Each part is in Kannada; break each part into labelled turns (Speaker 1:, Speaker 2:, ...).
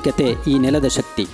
Speaker 1: ಧಾರ್ಮಿಕತೆ ಈ ನೆಲದ ಶಕ್ತಿ.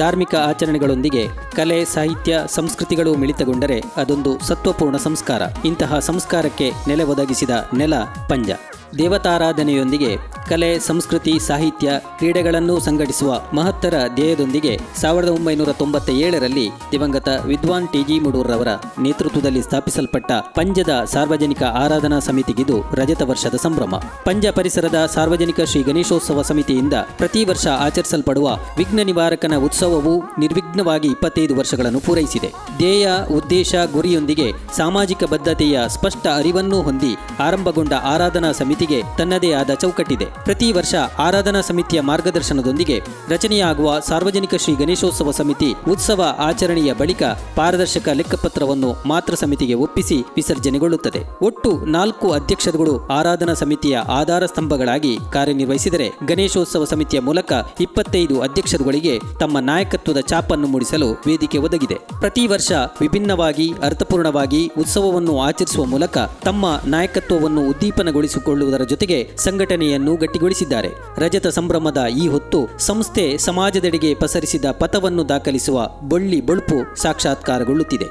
Speaker 1: ಧಾರ್ಮಿಕ ಆಚರಣೆಗಳೊಂದಿಗೆ ಕಲೆ, ಸಾಹಿತ್ಯ, ಸಂಸ್ಕೃತಿಗಳು ಮಿಳಿತಗೊಂಡರೆ ಅದೊಂದು ಸತ್ವಪೂರ್ಣ ಸಂಸ್ಕಾರ. ಇಂತಹ ಸಂಸ್ಕಾರಕ್ಕೆ ನೆಲೆ ಒದಗಿಸಿದ ನೆಲ ಪಂಜ. ದೇವತಾರಾಧನೆಯೊಂದಿಗೆ ಕಲೆ, ಸಂಸ್ಕೃತಿ, ಸಾಹಿತ್ಯ, ಕ್ರೀಡೆಗಳನ್ನು ಸಂಘಟಿಸುವ ಮಹತ್ತರ ಧ್ಯೇಯದೊಂದಿಗೆ 1997ರಲ್ಲಿ ದಿವಂಗತ ವಿದ್ವಾನ್ ಟಿ.ಜಿ. ಮುಡೂರ್ರವರ ನೇತೃತ್ವದಲ್ಲಿ ಸ್ಥಾಪಿಸಲ್ಪಟ್ಟ ಪಂಜದ ಸಾರ್ವಜನಿಕ ಆರಾಧನಾ ಸಮಿತಿಗಿದು ರಜತ ವರ್ಷದ ಸಂಭ್ರಮ. ಪಂಜ ಪರಿಸರದ ಸಾರ್ವಜನಿಕ ಶ್ರೀ ಗಣೇಶೋತ್ಸವ ಸಮಿತಿಯಿಂದ ಪ್ರತಿ ವರ್ಷ ಆಚರಿಸಲ್ಪಡುವ ವಿಘ್ನ ನಿವಾರಕನ ಉತ್ಸವವು ನಿರ್ವಿಘ್ನವಾಗಿ 25 ವರ್ಷಗಳನ್ನು ಪೂರೈಸಿದೆ. ಧ್ಯೇಯ, ಉದ್ದೇಶ, ಗುರಿಯೊಂದಿಗೆ ಸಾಮಾಜಿಕ ಬದ್ಧತೆಯ ಸ್ಪಷ್ಟ ಅರಿವನ್ನು ಹೊಂದಿ ಆರಂಭಗೊಂಡ ಆರಾಧನಾ ಸಮಿತಿಗೆ ತನ್ನದೇ ಆದ ಚೌಕಟ್ಟಿದೆ. ಪ್ರತಿ ವರ್ಷ ಆರಾಧನಾ ಸಮಿತಿಯ ಮಾರ್ಗದರ್ಶನದೊಂದಿಗೆ ರಚನೆಯಾಗುವ ಸಾರ್ವಜನಿಕ ಶ್ರೀ ಗಣೇಶೋತ್ಸವ ಸಮಿತಿ ಉತ್ಸವ ಆಚರಣೆಯ ಬಳಿಕ ಪಾರದರ್ಶಕ ಲೆಕ್ಕಪತ್ರವನ್ನು ಮಾತ್ರ ಸಮಿತಿಗೆ ಒಪ್ಪಿಸಿ ವಿಸರ್ಜನೆಗೊಳ್ಳುತ್ತದೆ. ಒಟ್ಟು 4 ಅಧ್ಯಕ್ಷರುಗಳು ಆರಾಧನಾ ಸಮಿತಿಯ ಆಧಾರ ಸ್ತಂಭಗಳಾಗಿ ಕಾರ್ಯನಿರ್ವಹಿಸಿದರೆ, ಗಣೇಶೋತ್ಸವ ಸಮಿತಿಯ ಮೂಲಕ 25 ಅಧ್ಯಕ್ಷರುಗಳಿಗೆ ತಮ್ಮ ನಾಯಕತ್ವದ ಛಾಪನ್ನು ಮೂಡಿಸಲು ವೇದಿಕೆ ಒದಗಿದೆ. ಪ್ರತಿ ವರ್ಷ ವಿಭಿನ್ನವಾಗಿ ಅರ್ಥಪೂರ್ಣವಾಗಿ ಉತ್ಸವವನ್ನು ಆಚರಿಸುವ ಮೂಲಕ ತಮ್ಮ ನಾಯಕತ್ವವನ್ನು ಉದ್ದೀಪನಗೊಳಿಸಿಕೊಳ್ಳುವುದರ ಜೊತೆಗೆ ಸಂಘಟನೆಯನ್ನು ಗಟ್ಟಿಗೊಳಿಸಿದ್ದಾರೆ. ರಜತ ಸಂಭ್ರಮದ ಈ ಹೊತ್ತು ಸಂಸ್ಥೆ ಸಮಾಜದೆಡೆಗೆ ಪಸರಿಸಿದ ಪಥವನ್ನು ದಾಖಲಿಸುವ ಬೊಳ್ಳಿ ಬೊಳ್ಪು ಸಾಕ್ಷಾತ್ಕಾರಗೊಳ್ಳುತ್ತಿದೆ.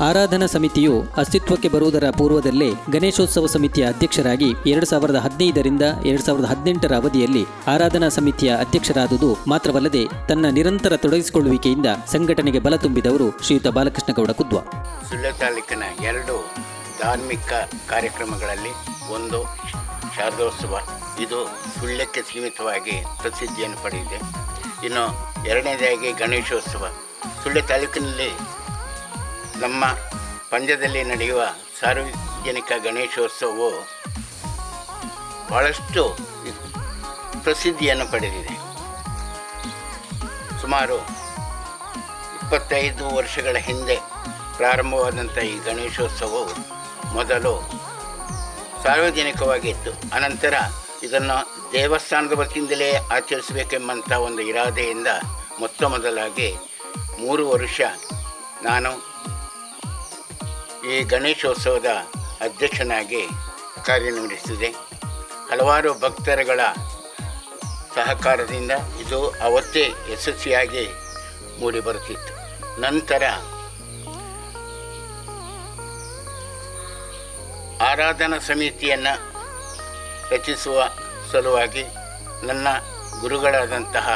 Speaker 1: ಆರಾಧನಾ ಸಮಿತಿಯು ಅಸ್ತಿತ್ವಕ್ಕೆ ಬರುವುದರ ಪೂರ್ವದಲ್ಲೇ ಗಣೇಶೋತ್ಸವ ಸಮಿತಿಯ ಅಧ್ಯಕ್ಷರಾಗಿ 2015ರಿಂದ 2018ರ ಅವಧಿಯಲ್ಲಿ ಆರಾಧನಾ ಸಮಿತಿಯ ಅಧ್ಯಕ್ಷರಾದುದು ಮಾತ್ರವಲ್ಲದೆ ತನ್ನ ನಿರಂತರ ತೊಡಗಿಸಿಕೊಳ್ಳುವಿಕೆಯಿಂದ ಸಂಘಟನೆಗೆ ಬಲ ತುಂಬಿದವರು ಶ್ರೀಯುತ ಬಾಲಕೃಷ್ಣಗೌಡ ಕುದ್ವ.
Speaker 2: ಸುಳ್ಯ ತಾಲೂಕಿನ 2 ಧಾರ್ಮಿಕ ಕಾರ್ಯಕ್ರಮಗಳಲ್ಲಿ ಒಂದು ಶಾರದೋತ್ಸವ, ಇದು ಸುಳ್ಯಕ್ಕೆ ಸೀಮಿತವಾಗಿ ಪ್ರಸಿದ್ಧಿಯನ್ನು ಪಡೆದಿದೆ. ಇನ್ನು ಎರಡನೇದಾಗಿ ಗಣೇಶೋತ್ಸವ. ಸುಳ್ಯ ತಾಲೂಕಿನಲ್ಲಿ ನಮ್ಮ ಪಂಜದಲ್ಲಿ ನಡೆಯುವ ಸಾರ್ವಜನಿಕ ಗಣೇಶೋತ್ಸವವು ಬಹಳಷ್ಟು ಪ್ರಸಿದ್ಧಿಯನ್ನು ಪಡೆದಿದೆ. ಸುಮಾರು 25 ವರ್ಷಗಳ ಹಿಂದೆ ಪ್ರಾರಂಭವಾದಂಥ ಈ ಗಣೇಶೋತ್ಸವವು ಮೊದಲು ಸಾರ್ವಜನಿಕವಾಗಿತ್ತು. ಅನಂತರ ಇದನ್ನು ದೇವಸ್ಥಾನದ ವತಿಯಿಂದಲೇ ಆಚರಿಸಬೇಕೆಂಬಂಥ ಒಂದು ಇರಾದೆಯಿಂದ ಮೊದಲಾಗಿ 3 ವರ್ಷ ನಾನು ಈ ಗಣೇಶೋತ್ಸವದ ಅಧ್ಯಕ್ಷನಾಗಿ ಕಾರ್ಯನಿರ್ವಹಿಸಿದೆ. ಹಲವಾರು ಭಕ್ತರುಗಳ ಸಹಕಾರದಿಂದ ಇದು ಅವತ್ತೇ ಯಶಸ್ವಿಯಾಗಿ ಮೂಡಿಬರುತ್ತಿತ್ತು. ನಂತರ ಆರಾಧನಾ ಸಮಿತಿಯನ್ನು ರಚಿಸುವ ಸಲುವಾಗಿ ನನ್ನ ಗುರುಗಳಾದಂತಹ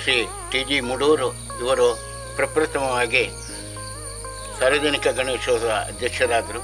Speaker 2: ಶ್ರೀ ಟಿ.ಜಿ. ಮುಡೂರು ಇವರು ಪ್ರಪ್ರಥಮವಾಗಿ ಸಾರ್ವಜನಿಕ ಗಣೇಶೋತ್ಸವ ಅಧ್ಯಕ್ಷರಾದರು.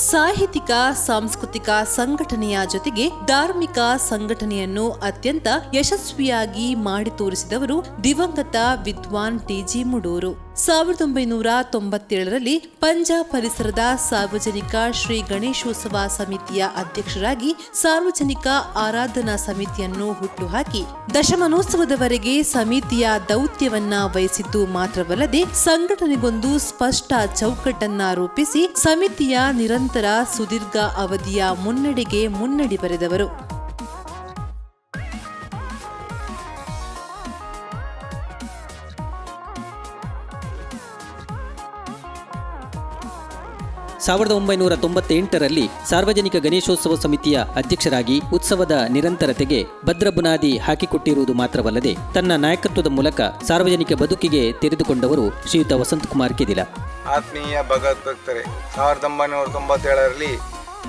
Speaker 3: ಸಾಹಿತ್ಯಿಕ ಸಾಂಸ್ಕೃತಿಕ ಸಂಘಟನೆಯ ಜೊತೆಗೆ ಧಾರ್ಮಿಕ ಸಂಘಟನೆಯನ್ನು ಅತ್ಯಂತ ಯಶಸ್ವಿಯಾಗಿ ಮಾಡಿ ತೋರಿಸಿದವರು ದಿವಂಗತ ವಿದ್ವಾನ್ ಟಿ.ಜಿ. ಮುಡೂರು. 1997ರಲ್ಲಿ ಪಂಜ ಪರಿಸರದ ಸಾರ್ವಜನಿಕ ಶ್ರೀ ಗಣೇಶೋತ್ಸವ ಸಮಿತಿಯ ಅಧ್ಯಕ್ಷರಾಗಿ ಸಾರ್ವಜನಿಕ ಆರಾಧನಾ ಸಮಿತಿಯನ್ನು ಹುಟ್ಟುಹಾಕಿ ದಶಮಾನೋತ್ಸವದವರೆಗೆ ಸಮಿತಿಯ ದೌತ್ಯವನ್ನ ವಹಿಸಿದ್ದು ಮಾತ್ರವಲ್ಲದೆ ಸಂಘಟನೆಗೊಂದು ಸ್ಪಷ್ಟ ಚೌಕಟ್ಟನ್ನ ರೂಪಿಸಿ ಸಮಿತಿಯ ನಿರಂತರ ಸುದೀರ್ಘ ಅವಧಿಯ ಮುನ್ನಡೆಗೆ ಮುನ್ನಡಿ ಬರೆದವರು.
Speaker 1: 1998ರಲ್ಲಿ ಸಾರ್ವಜನಿಕ ಗಣೇಶೋತ್ಸವ ಸಮಿತಿಯ ಅಧ್ಯಕ್ಷರಾಗಿ ಉತ್ಸವದ ನಿರಂತರತೆಗೆ ಭದ್ರ ಬುನಾದಿ ಹಾಕಿಕೊಟ್ಟಿರುವುದು ಮಾತ್ರವಲ್ಲದೆ ತನ್ನ ನಾಯಕತ್ವದ ಮೂಲಕ ಸಾರ್ವಜನಿಕ ಬದುಕಿಗೆ ತೆರೆದುಕೊಂಡವರು ಶ್ರೀಯುತ ವಸಂತಕುಮಾರ್ ಕೆದಿಲ.
Speaker 4: ಆತ್ಮೀಯ ಭಗವದ್ಭಕ್ತರೇ, 1997ರಲ್ಲಿ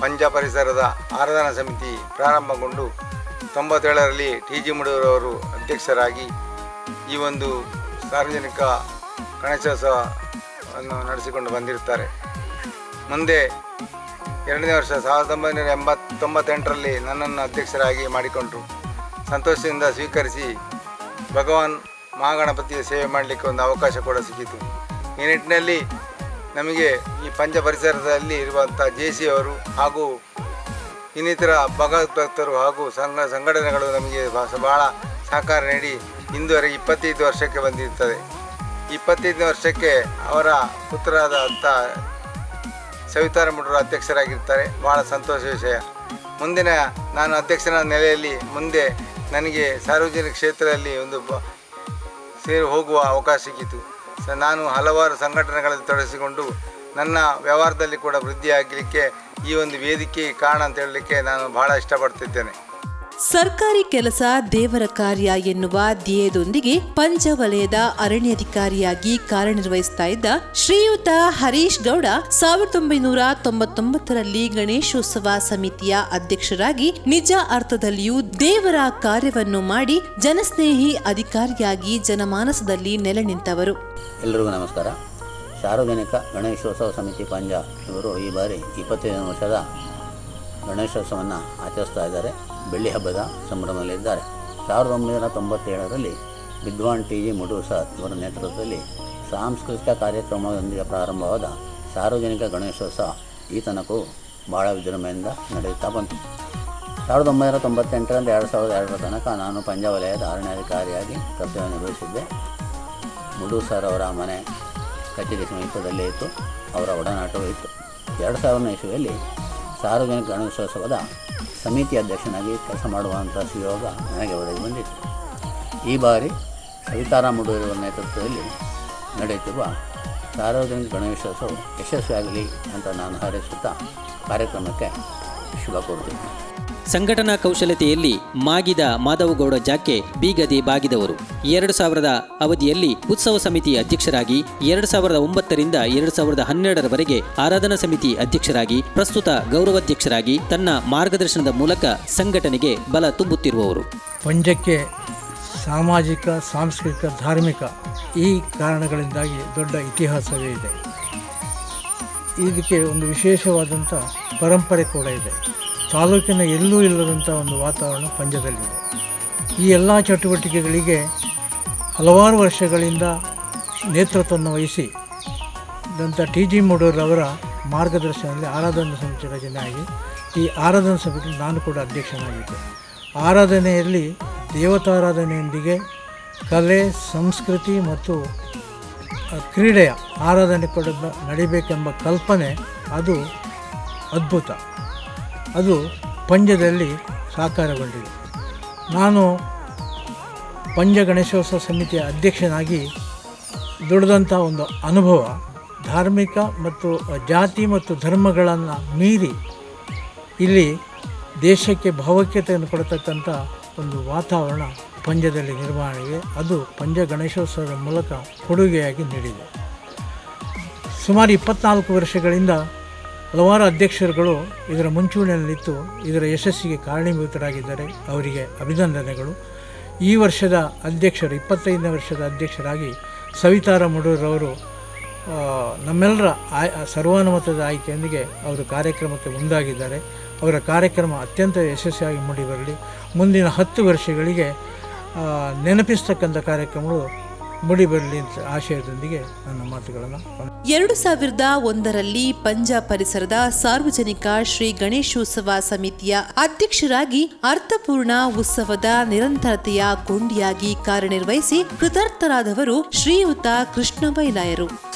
Speaker 4: ಪಂಜ ಪರಿಸರದ ಆರಾಧನಾ ಸಮಿತಿ ಪ್ರಾರಂಭಗೊಂಡು 97ರಲ್ಲಿ ಟಿ.ಜಿ. ಮುಡೂರವರು ಅಧ್ಯಕ್ಷರಾಗಿ ಈ ಒಂದು ಸಾರ್ವಜನಿಕ ಗಣೇಶೋತ್ಸವವನ್ನು ನಡೆಸಿಕೊಂಡು ಬಂದಿರುತ್ತಾರೆ. ಮುಂದೆ 2ನೇ ವರ್ಷ 1998ರಲ್ಲಿ ನನ್ನನ್ನು ಅಧ್ಯಕ್ಷರಾಗಿ ಮಾಡಿಕೊಂಡರು. ಸಂತೋಷದಿಂದ ಸ್ವೀಕರಿಸಿ ಭಗವಾನ್ ಮಹಾಗಣಪತಿಯ ಸೇವೆ ಮಾಡಲಿಕ್ಕೆ ಒಂದು ಅವಕಾಶ ಕೂಡ ಸಿಕ್ಕಿತು. ಈ ನಿಟ್ಟಿನಲ್ಲಿ ನಮಗೆ ಈ ಪಂಜ ಪರಿಸರದಲ್ಲಿ ಇರುವಂಥ ಜೆ.ಸಿ. ಅವರು ಹಾಗೂ ಇನ್ನಿತರ ಭಗವದ್ಭಕ್ತರು ಹಾಗೂ ಸಂಘಟನೆಗಳು ನಮಗೆ ಬಹಳ ಸಹಕಾರ ನೀಡಿ ಇಂದುವರೆಗೆ 25 ವರ್ಷಕ್ಕೆ ಬಂದಿರುತ್ತದೆ. 25ನೇ ವರ್ಷಕ್ಕೆ ಅವರ ಪುತ್ರರಾದ ಸವಿತಾರ ಮುಡೂರು ಅಧ್ಯಕ್ಷರಾಗಿರ್ತಾರೆ. ಭಾಳ ಸಂತೋಷ ವಿಷಯ. ಮುಂದಿನ ನಾನು ಅಧ್ಯಕ್ಷನ ನೆಲೆಯಲ್ಲಿ ಮುಂದೆ ನನಗೆ ಸಾರ್ವಜನಿಕ ಕ್ಷೇತ್ರದಲ್ಲಿ ಒಂದು ಸೇರಿ ಹೋಗುವ ಅವಕಾಶ ಸಿಕ್ಕಿತು. ನಾನು ಹಲವಾರು ಸಂಘಟನೆಗಳಲ್ಲಿ ತೊಡಗಿಸಿಕೊಂಡು ನನ್ನ ವ್ಯವಹಾರದಲ್ಲಿ ಕೂಡ ವೃದ್ಧಿಯಾಗಲಿಕ್ಕೆ ಈ ಒಂದು ವೇದಿಕೆ ಕಾರಣ ಅಂತ ಹೇಳಲಿಕ್ಕೆ ನಾನು ಬಹಳ ಇಷ್ಟಪಡ್ತಿದ್ದೇನೆ.
Speaker 3: ಸರ್ಕಾರಿ ಕೆಲಸ ದೇವರ ಕಾರ್ಯ ಎನ್ನುವ ಧ್ಯೇಯದೊಂದಿಗೆ ಪಂಚವಲಯದ ಅರಣ್ಯಾಧಿಕಾರಿಯಾಗಿ ಕಾರ್ಯನಿರ್ವಹಿಸ್ತಾ ಇದ್ದ ಶ್ರೀಯುತ ಹರೀಶ್ ಗೌಡ 1999ರಲ್ಲಿ ಗಣೇಶೋತ್ಸವ ಸಮಿತಿಯ ಅಧ್ಯಕ್ಷರಾಗಿ ನಿಜ ಅರ್ಥದಲ್ಲಿಯೂ ದೇವರ ಕಾರ್ಯವನ್ನು ಮಾಡಿ ಜನಸ್ನೇಹಿ ಅಧಿಕಾರಿಯಾಗಿ ಜನಮಾನಸದಲ್ಲಿ ನೆಲೆ ನಿಂತವರು.
Speaker 5: ಎಲ್ಲರಿಗೂ ನಮಸ್ಕಾರ. ಸಾರ್ವಜನಿಕ ಗಣೇಶೋತ್ಸವ ಸಮಿತಿ ಪಂಜ ಇವರು ಈ ಬಾರಿ 25ನೇ ವರ್ಷದ ಗಣೇಶೋತ್ಸವವನ್ನು ಆಚರಿಸ್ತಾ ಇದ್ದಾರೆ. ಬೆಳ್ಳಿ ಹಬ್ಬದ ಸಂಭ್ರಮದಲ್ಲಿದ್ದಾರೆ. 1997ರಲ್ಲಿ ವಿದ್ವಾನ್ ಟಿ ಜಿ ಮುಡೂರು ಸರ್ ಇವರ ನೇತೃತ್ವದಲ್ಲಿ ಸಾಂಸ್ಕೃತಿಕ ಕಾರ್ಯಕ್ರಮದೊಂದಿಗೆ ಪ್ರಾರಂಭವಾದ ಸಾರ್ವಜನಿಕ ಗಣೇಶೋತ್ಸವ ಈ ತನಕೂ ಭಾಳ ವಿಜೃಂಭಣೆಯಿಂದ ನಡೆಯುತ್ತಾ ಬಂತು. 1998ರಿಂದ 2002ರ ತನಕ ನಾನು ಪಂಜವಲಯದ ಅರಣ್ಯಾಧಿಕಾರಿಯಾಗಿ ಕರ್ತವ್ಯ ನಿರ್ವಹಿಸಿದ್ದೆ. ಮುಡೂರು ಸರ್ ಅವರ ಮನೆ ಕಚೇರಿ ಸಮೀಪದಲ್ಲೇ ಇತ್ತು. ಅವರ ಒಡನಾಟವೂ ಇತ್ತು. 2000ನೇ ಇಸ್ವಿಯಲ್ಲಿ ಸಾರ್ವಜನಿಕ ಗಣೇಶೋತ್ಸವದ ಸಮಿತಿ ಅಧ್ಯಕ್ಷನಾಗಿ ಕೆಲಸ ಮಾಡುವಂಥ ಸುಯೋಗ ನನಗೆ ಒದಗಿ ಬಂದಿತ್ತು. ಈ ಬಾರಿ ಸವಿತಾರ ಮುಡೂರು ನೇತೃತ್ವದಲ್ಲಿ ನಡೆಯುತ್ತಿರುವ ಸಾರ್ವಜನಿಕ ಗಣೇಶೋತ್ಸವ ಯಶಸ್ವಿಯಾಗಲಿ ಅಂತ ನಾನು ಹಾರೈಸುತ್ತಾ ಕಾರ್ಯಕ್ರಮಕ್ಕೆ ಶುಭ ಕೋರುತ್ತೇನೆ.
Speaker 1: ಸಂಘಟನಾ ಕೌಶಲ್ಯತೆಯಲ್ಲಿ ಮಾಗಿದ ಮಾಧವಗೌಡ ಜಾಕೆ ಬೀಗದೆ ಬಾಗಿದವರು. 2000ರ ಅವಧಿಯಲ್ಲಿ ಉತ್ಸವ ಸಮಿತಿ ಅಧ್ಯಕ್ಷರಾಗಿ 2009ರಿಂದ 2012ರವರೆಗೆ ಆರಾಧನಾ ಸಮಿತಿ ಅಧ್ಯಕ್ಷರಾಗಿ ಪ್ರಸ್ತುತ ಗೌರವಾಧ್ಯಕ್ಷರಾಗಿ ತನ್ನ ಮಾರ್ಗದರ್ಶನದ ಮೂಲಕ ಸಂಘಟನೆಗೆ ಬಲ ತುಂಬುತ್ತಿರುವವರು.
Speaker 6: ಪಂಜಕ್ಕೆ ಸಾಮಾಜಿಕ, ಸಾಂಸ್ಕೃತಿಕ, ಧಾರ್ಮಿಕ ಈ ಕಾರಣಗಳಿಂದಾಗಿ ದೊಡ್ಡ ಇತಿಹಾಸವೇ ಇದೆ. ಇದಕ್ಕೆ ಒಂದು ವಿಶೇಷವಾದಂಥ ಪರಂಪರೆ ಕೂಡ ಇದೆ. ತಾಲೂಕಿನ ಎಲ್ಲೂ ಇಲ್ಲದಂಥ ಒಂದು ವಾತಾವರಣ ಪಂಜದಲ್ಲಿದೆ. ಈ ಎಲ್ಲ ಚಟುವಟಿಕೆಗಳಿಗೆ ಹಲವಾರು ವರ್ಷಗಳಿಂದ ನೇತೃತ್ವವನ್ನು ವಹಿಸಿ ಟಿ ಜಿ ಮುಡೂರವರ ಮಾರ್ಗದರ್ಶನದಲ್ಲಿ ಆರಾಧನಾ ಸಮಿತಿ ರಚನೆಯಾಗಿ ಈ ಆರಾಧನಾ ಸಮಿತಿ ನಾನು ಕೂಡ ಅಧ್ಯಕ್ಷನಾಗಿದ್ದೆ. ಆರಾಧನೆಯಲ್ಲಿ ದೇವತಾರಾಧನೆಯೊಂದಿಗೆ ಕಲೆ, ಸಂಸ್ಕೃತಿ ಮತ್ತು ಕ್ರೀಡೆಯ ಆರಾಧನೆ ಕೂಡ ನಡಿಬೇಕೆಂಬ ಕಲ್ಪನೆ ಅದು ಅದ್ಭುತ. ಅದು ಪಂಜದಲ್ಲಿ ಸಾಕಾರಗೊಂಡಿದೆ. ನಾನು ಪಂಜ ಗಣೇಶೋತ್ಸವ ಸಮಿತಿಯ ಅಧ್ಯಕ್ಷನಾಗಿ ದುಡಿದಂಥ ಒಂದು ಅನುಭವ ಧಾರ್ಮಿಕ ಮತ್ತು ಜಾತಿ ಮತ್ತು ಧರ್ಮಗಳನ್ನು ಮೀರಿ ಇಲ್ಲಿ ದೇಶಕ್ಕೆ ಭಾವೈಕ್ಯತೆಯನ್ನು ಕೊಡತಕ್ಕಂಥ ಒಂದು ವಾತಾವರಣ ಪಂಜದಲ್ಲಿ ನಿರ್ವಹಣೆಗೆ ಅದು ಪಂಜ ಗಣೇಶೋತ್ಸವದ ಮೂಲಕ ಕೊಡುಗೆಯಾಗಿ ನೀಡಿದೆ. ಸುಮಾರು 24 ವರ್ಷಗಳಿಂದ ಹಲವಾರು ಅಧ್ಯಕ್ಷರುಗಳು ಇದರ ಮುಂಚೂಣಿಯಲ್ಲಿತ್ತು. ಇದರ ಯಶಸ್ಸಿಗೆ ಕಾರಣೀಭೂತರಾಗಿದ್ದಾರೆ. ಅವರಿಗೆ ಅಭಿನಂದನೆಗಳು. ಈ ವರ್ಷದ ಅಧ್ಯಕ್ಷರು 25ನೇ ವರ್ಷದ ಅಧ್ಯಕ್ಷರಾಗಿ ಸವಿತಾರ ಮುಡೂರವರು ನಮ್ಮೆಲ್ಲರ ಸರ್ವಾನುಮತದ ಆಯ್ಕೆಯೊಂದಿಗೆ ಅವರು ಕಾರ್ಯಕ್ರಮಕ್ಕೆ ಮುಂದಾಗಿದ್ದಾರೆ. ಅವರ ಕಾರ್ಯಕ್ರಮ ಅತ್ಯಂತ ಯಶಸ್ವಿಯಾಗಿ ಮೂಡಿಬರಲಿ. ಮುಂದಿನ 10 ವರ್ಷಗಳಿಗೆ ನೆನಪಿಸ್ತಕ್ಕಂಥ ಕಾರ್ಯಕ್ರಮಗಳು ಮೂಡಿಬರಲಿ ಅಂತ ಆಶಯದೊಂದಿಗೆ ನನ್ನ ಮಾತುಗಳನ್ನು
Speaker 3: 2001ರಲ್ಲಿ ಪಂಜ ಪರಿಸರದ ಸಾರ್ವಜನಿಕ ಶ್ರೀ ಗಣೇಶೋತ್ಸವ ಸಮಿತಿಯ ಅಧ್ಯಕ್ಷರಾಗಿ ಅರ್ಥಪೂರ್ಣ ಉತ್ಸವದ ನಿರಂತರತೆಯ ಕೊಂಡಿಯಾಗಿ ಕಾರ್ಯನಿರ್ವಹಿಸಿ ಕೃತಾರ್ಥರಾದವರು ಶ್ರೀಯುತ ಕೃಷ್ಣ ಬೈಲಾಯರು.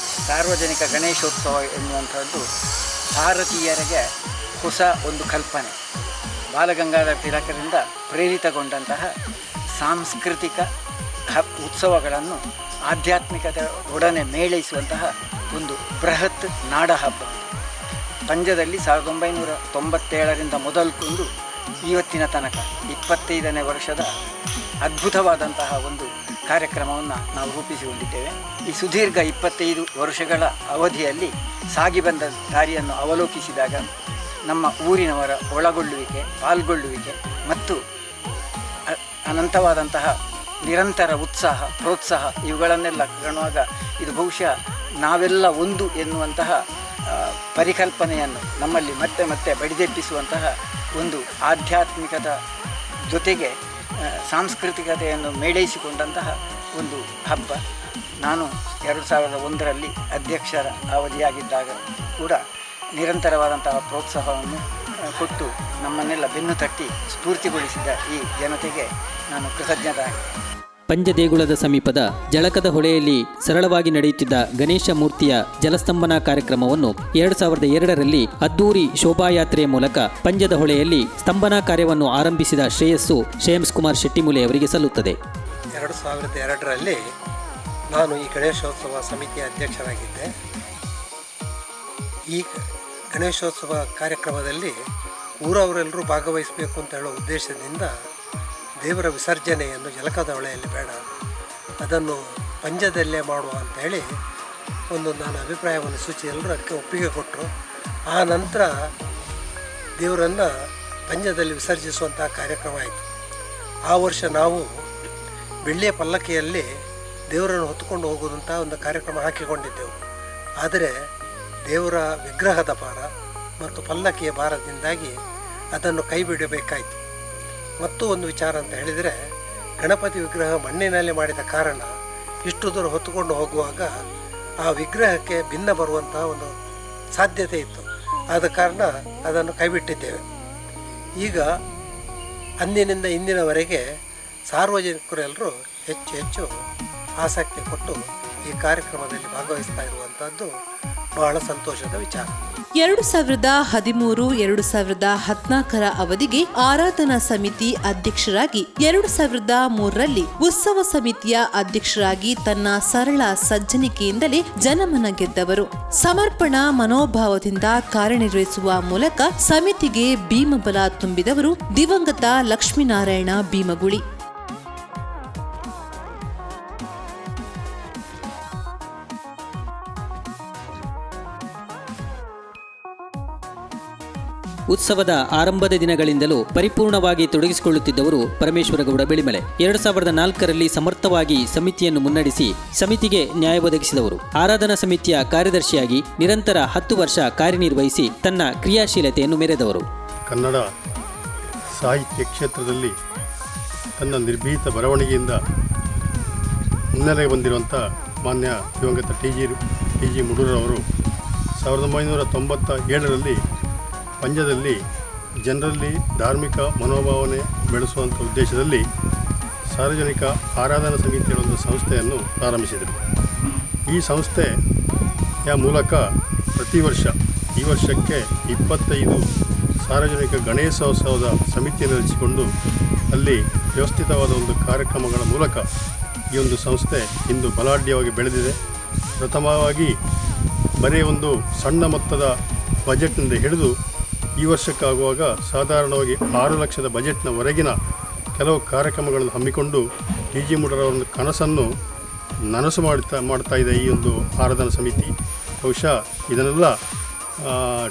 Speaker 7: ಸಾರ್ವಜನಿಕ ಗಣೇಶೋತ್ಸವ ಎನ್ನುವಂಥದ್ದು ಭಾರತೀಯರಿಗೆ ಹೊಸ ಒಂದು ಕಲ್ಪನೆ. ಬಾಲಗಂಗಾಧರ ತಿಲಕರಿಂದ ಪ್ರೇರಿತಗೊಂಡಂತಹ ಸಾಂಸ್ಕೃತಿಕ ಉತ್ಸವಗಳನ್ನು ಆಧ್ಯಾತ್ಮಿಕತೆ ಒಡನೆ ಮೇಳೈಸುವಂತಹ ಒಂದು ಬೃಹತ್ ನಾಡ ಹಬ್ಬ. ಪಂಜದಲ್ಲಿ 1997ರಿಂದ ಮೊದಲುಕೊಂಡು ಇವತ್ತಿನ ತನಕ 25ನೇ ವರ್ಷದ ಅದ್ಭುತವಾದಂತಹ ಒಂದು ಕಾರ್ಯಕ್ರಮವನ್ನು ನಾವು ರೂಪಿಸಿಕೊಂಡಿದ್ದೇವೆ. ಈ ಸುದೀರ್ಘ 25 ವರ್ಷಗಳ ಅವಧಿಯಲ್ಲಿ ಸಾಗಿ ಬಂದ ದಾರಿಯನ್ನು ಅವಲೋಕಿಸಿದಾಗ ನಮ್ಮ ಊರಿನವರ ಒಳಗೊಳ್ಳುವಿಕೆ, ಪಾಲ್ಗೊಳ್ಳುವಿಕೆ ಮತ್ತು ಅನಂತವಾದಂತಹ ನಿರಂತರ ಉತ್ಸಾಹ, ಪ್ರೋತ್ಸಾಹ ಇವುಗಳನ್ನೆಲ್ಲ ಕಾಣುವಾಗ ಇದು ಬಹುಶಃ ನಾವೆಲ್ಲ ಒಂದು ಎನ್ನುವಂತಹ ಪರಿಕಲ್ಪನೆಯನ್ನು ನಮ್ಮಲ್ಲಿ ಮತ್ತೆ ಮತ್ತೆ ಬಡಿದೆಬ್ಬಿಸುವಂತಹ ಒಂದು ಆಧ್ಯಾತ್ಮಿಕದ ಜೊತೆಗೆ ಸಾಂಸ್ಕೃತಿಕತೆಯನ್ನು ಮೇಳೈಸಿಕೊಂಡಂತಹ ಒಂದು ಹಬ್ಬ. ನಾನು 2001ರಲ್ಲಿ ಅಧ್ಯಕ್ಷರ ಅವಧಿಯಾಗಿದ್ದಾಗ ಕೂಡ ನಿರಂತರವಾದಂತಹ ಪ್ರೋತ್ಸಾಹವನ್ನು ಕೊಟ್ಟು ನಮ್ಮನ್ನೆಲ್ಲ ಬೆನ್ನು ತಟ್ಟಿ ಸ್ಫೂರ್ತಿಗೊಳಿಸಿದ ಈ ಜನತೆಗೆ ನಾನು ಕೃತಜ್ಞರಾಗಿದ್ದೇನೆ.
Speaker 1: ಪಂಜದೇಗುಳದ ಸಮೀಪದ ಜಳಕದ ಹೊಳೆಯಲ್ಲಿ ಸರಳವಾಗಿ ನಡೆಯುತ್ತಿದ್ದ ಗಣೇಶ ಮೂರ್ತಿಯ ಜಲಸ್ತಂಭನಾ ಕಾರ್ಯಕ್ರಮವನ್ನು 2002ರಲ್ಲಿ ಅದ್ದೂರಿ ಶೋಭಾಯಾತ್ರೆಯ ಮೂಲಕ ಪಂಜದ ಹೊಳೆಯಲ್ಲಿ ಸ್ತಂಭನಾ ಕಾರ್ಯವನ್ನು ಆರಂಭಿಸಿದ ಶ್ರೇಯಸ್ಸು ಶ್ರೇಯಂಸ್ ಕುಮಾರ್ ಶೆಟ್ಟಿಮೂಲೆ ಅವರಿಗೆ ಸಲ್ಲುತ್ತದೆ.
Speaker 8: 2002ರಲ್ಲಿ ನಾನು ಈ ಗಣೇಶೋತ್ಸವ ಸಮಿತಿಯ ಅಧ್ಯಕ್ಷರಾಗಿದ್ದೆ. ಈ ಗಣೇಶೋತ್ಸವ ಕಾರ್ಯಕ್ರಮದಲ್ಲಿ ಊರವರೆಲ್ಲರೂ ಭಾಗವಹಿಸಬೇಕು ಅಂತ ಹೇಳೋ ಉದ್ದೇಶದಿಂದ ದೇವರ ವಿಸರ್ಜನೆಯನ್ನು ಜಲಕದ ಹೊಳೆಯಲ್ಲಿ ಬೇಡ, ಅದನ್ನು ಪಂಜದಲ್ಲೇ ಮಾಡುವ ಅಂಥೇಳಿ ನಾನು ಅಭಿಪ್ರಾಯವನ್ನು ಸೂಚಿ ಎಲ್ಲರೂ ಅದಕ್ಕೆ ಒಪ್ಪಿಗೆ ಕೊಟ್ಟರು. ಆ ನಂತರ ದೇವರನ್ನು ಪಂಜದಲ್ಲಿ ವಿಸರ್ಜಿಸುವಂಥ ಕಾರ್ಯಕ್ರಮ ಆಯಿತು. ಆ ವರ್ಷ ನಾವು ಬೆಳ್ಳಿಯ ಪಲ್ಲಕ್ಕಿಯಲ್ಲಿ ದೇವರನ್ನು ಹೊತ್ತುಕೊಂಡು ಹೋಗುವಂಥ ಒಂದು ಕಾರ್ಯಕ್ರಮ ಹಾಕಿಕೊಂಡಿದ್ದೆವು. ಆದರೆ ದೇವರ ವಿಗ್ರಹದ ಭಾರ ಮತ್ತು ಪಲ್ಲಕ್ಕಿಯ ಭಾರದಿಂದಾಗಿ ಅದನ್ನು ಕೈ ಬಿಡಬೇಕಾಯಿತು. ಮತ್ತು ಒಂದು ವಿಚಾರ ಅಂತ ಹೇಳಿದರೆ, ಗಣಪತಿ ವಿಗ್ರಹ ಮಣ್ಣಿನಲ್ಲಿ ಮಾಡಿದ ಕಾರಣ ಇಷ್ಟು ದೂರ ಹೊತ್ತುಕೊಂಡು ಹೋಗುವಾಗ ಆ ವಿಗ್ರಹಕ್ಕೆ ಭಿನ್ನ ಬರುವಂತಹ ಒಂದು ಸಾಧ್ಯತೆ ಇತ್ತು. ಆದ ಕಾರಣ ಅದನ್ನು ಕೈಬಿಟ್ಟಿದ್ದೇವೆ. ಈಗ ಅಂದಿನಿಂದ ಇಂದಿನವರೆಗೆ ಸಾರ್ವಜನಿಕರೆಲ್ಲರೂ ಹೆಚ್ಚು ಆಸಕ್ತಿ ಕೊಟ್ಟು ಈ ಕಾರ್ಯಕ್ರಮದಲ್ಲಿ ಭಾಗವಹಿಸ್ತಾ ಇರುವಂಥದ್ದು ಬಹಳ ಸಂತೋಷದ ವಿಚಾರ.
Speaker 3: 2013-2014 ಅವಧಿಗೆ ಆರಾಧನಾ ಸಮಿತಿ ಅಧ್ಯಕ್ಷರಾಗಿ 2003ರಲ್ಲಿ ಉತ್ಸವ ಸಮಿತಿಯ ಅಧ್ಯಕ್ಷರಾಗಿ ತನ್ನ ಸರಳ ಸಜ್ಜನಿಕೆಯಿಂದಲೇ ಜನಮನ ಗೆದ್ದವರು. ಸಮರ್ಪಣಾ ಮನೋಭಾವದಿಂದ ಕಾರ್ಯನಿರ್ವಹಿಸುವ ಮೂಲಕ ಸಮಿತಿಗೆ ಭೀಮಬಲ ತುಂಬಿದವರು ದಿವಂಗತ ಲಕ್ಷ್ಮೀನಾರಾಯಣ ಭೀಮಗುಳಿ.
Speaker 1: ಉತ್ಸವದ ಆರಂಭದ ದಿನಗಳಿಂದಲೂ ಪರಿಪೂರ್ಣವಾಗಿ ತೊಡಗಿಸಿಕೊಳ್ಳುತ್ತಿದ್ದವರು ಪರಮೇಶ್ವರಗೌಡ ಬೆಳಿಮಲೆ. 2004ರಲ್ಲಿ ಸಮರ್ಥವಾಗಿ ಸಮಿತಿಯನ್ನು ಮುನ್ನಡೆಸಿ ಸಮಿತಿಗೆ ನ್ಯಾಯ ಒದಗಿಸಿದವರು. ಆರಾಧನಾ ಸಮಿತಿಯ ಕಾರ್ಯದರ್ಶಿಯಾಗಿ ನಿರಂತರ 10 ವರ್ಷ ಕಾರ್ಯನಿರ್ವಹಿಸಿ ತನ್ನ ಕ್ರಿಯಾಶೀಲತೆಯನ್ನು ಮೆರೆದವರು.
Speaker 9: ಕನ್ನಡ ಸಾಹಿತ್ಯ ಕ್ಷೇತ್ರದಲ್ಲಿ ತನ್ನ ನಿರ್ಭೀತ ಬರವಣಿಗೆಯಿಂದ ಮುನ್ನೆಲೆಗೆ ಬಂದಿರುವಂಥ ಮಾನ್ಯ ದಿವಂಗತ ಟಿ ಜಿ ಮುಡೂರವರು 1997ರಲ್ಲಿ ಪಂಜದಲ್ಲಿ ಜನರಲ್ಲಿ ಧಾರ್ಮಿಕ ಮನೋಭಾವನೆ ಬೆಳೆಸುವಂಥ ಉದ್ದೇಶದಲ್ಲಿ ಸಾರ್ವಜನಿಕ ಆರಾಧನಾ ಸಮಿತಿಯ ಒಂದು ಸಂಸ್ಥೆಯನ್ನು ಪ್ರಾರಂಭಿಸಿದರು. ಈ ಸಂಸ್ಥೆಯ ಮೂಲಕ ಪ್ರತಿ ವರ್ಷ ಈ ವರ್ಷಕ್ಕೆ 25 ಸಾರ್ವಜನಿಕ ಗಣೇಶೋತ್ಸವದ ಸಮಿತಿಯನ್ನು ರಚಿಸಿಕೊಂಡು ಅಲ್ಲಿ ವ್ಯವಸ್ಥಿತವಾದ ಒಂದು ಕಾರ್ಯಕ್ರಮಗಳ ಮೂಲಕ ಈ ಒಂದು ಸಂಸ್ಥೆ ಇಂದು ಬಲಾಢ್ಯವಾಗಿ ಬೆಳೆದಿದೆ. ಪ್ರಥಮವಾಗಿ ಬರೀ ಒಂದು ಸಣ್ಣ ಮೊತ್ತದ ಬಜೆಟ್ನಿಂದ ಹಿಡಿದು ಈ ವರ್ಷಕ್ಕಾಗುವಾಗ ಸಾಧಾರಣವಾಗಿ 6 ಲಕ್ಷದ ಬಜೆಟ್ನವರೆಗಿನ ಕೆಲವು ಕಾರ್ಯಕ್ರಮಗಳನ್ನು ಹಮ್ಮಿಕೊಂಡು ಟಿ ಜಿ ಮುಡೂರವರ ಕನಸನ್ನು ನನಸು ಮಾಡ್ತಾ ಇದೆ ಈ ಒಂದು ಆರಾಧನಾ ಸಮಿತಿ. ಬಹುಶಃ ಇದನ್ನೆಲ್ಲ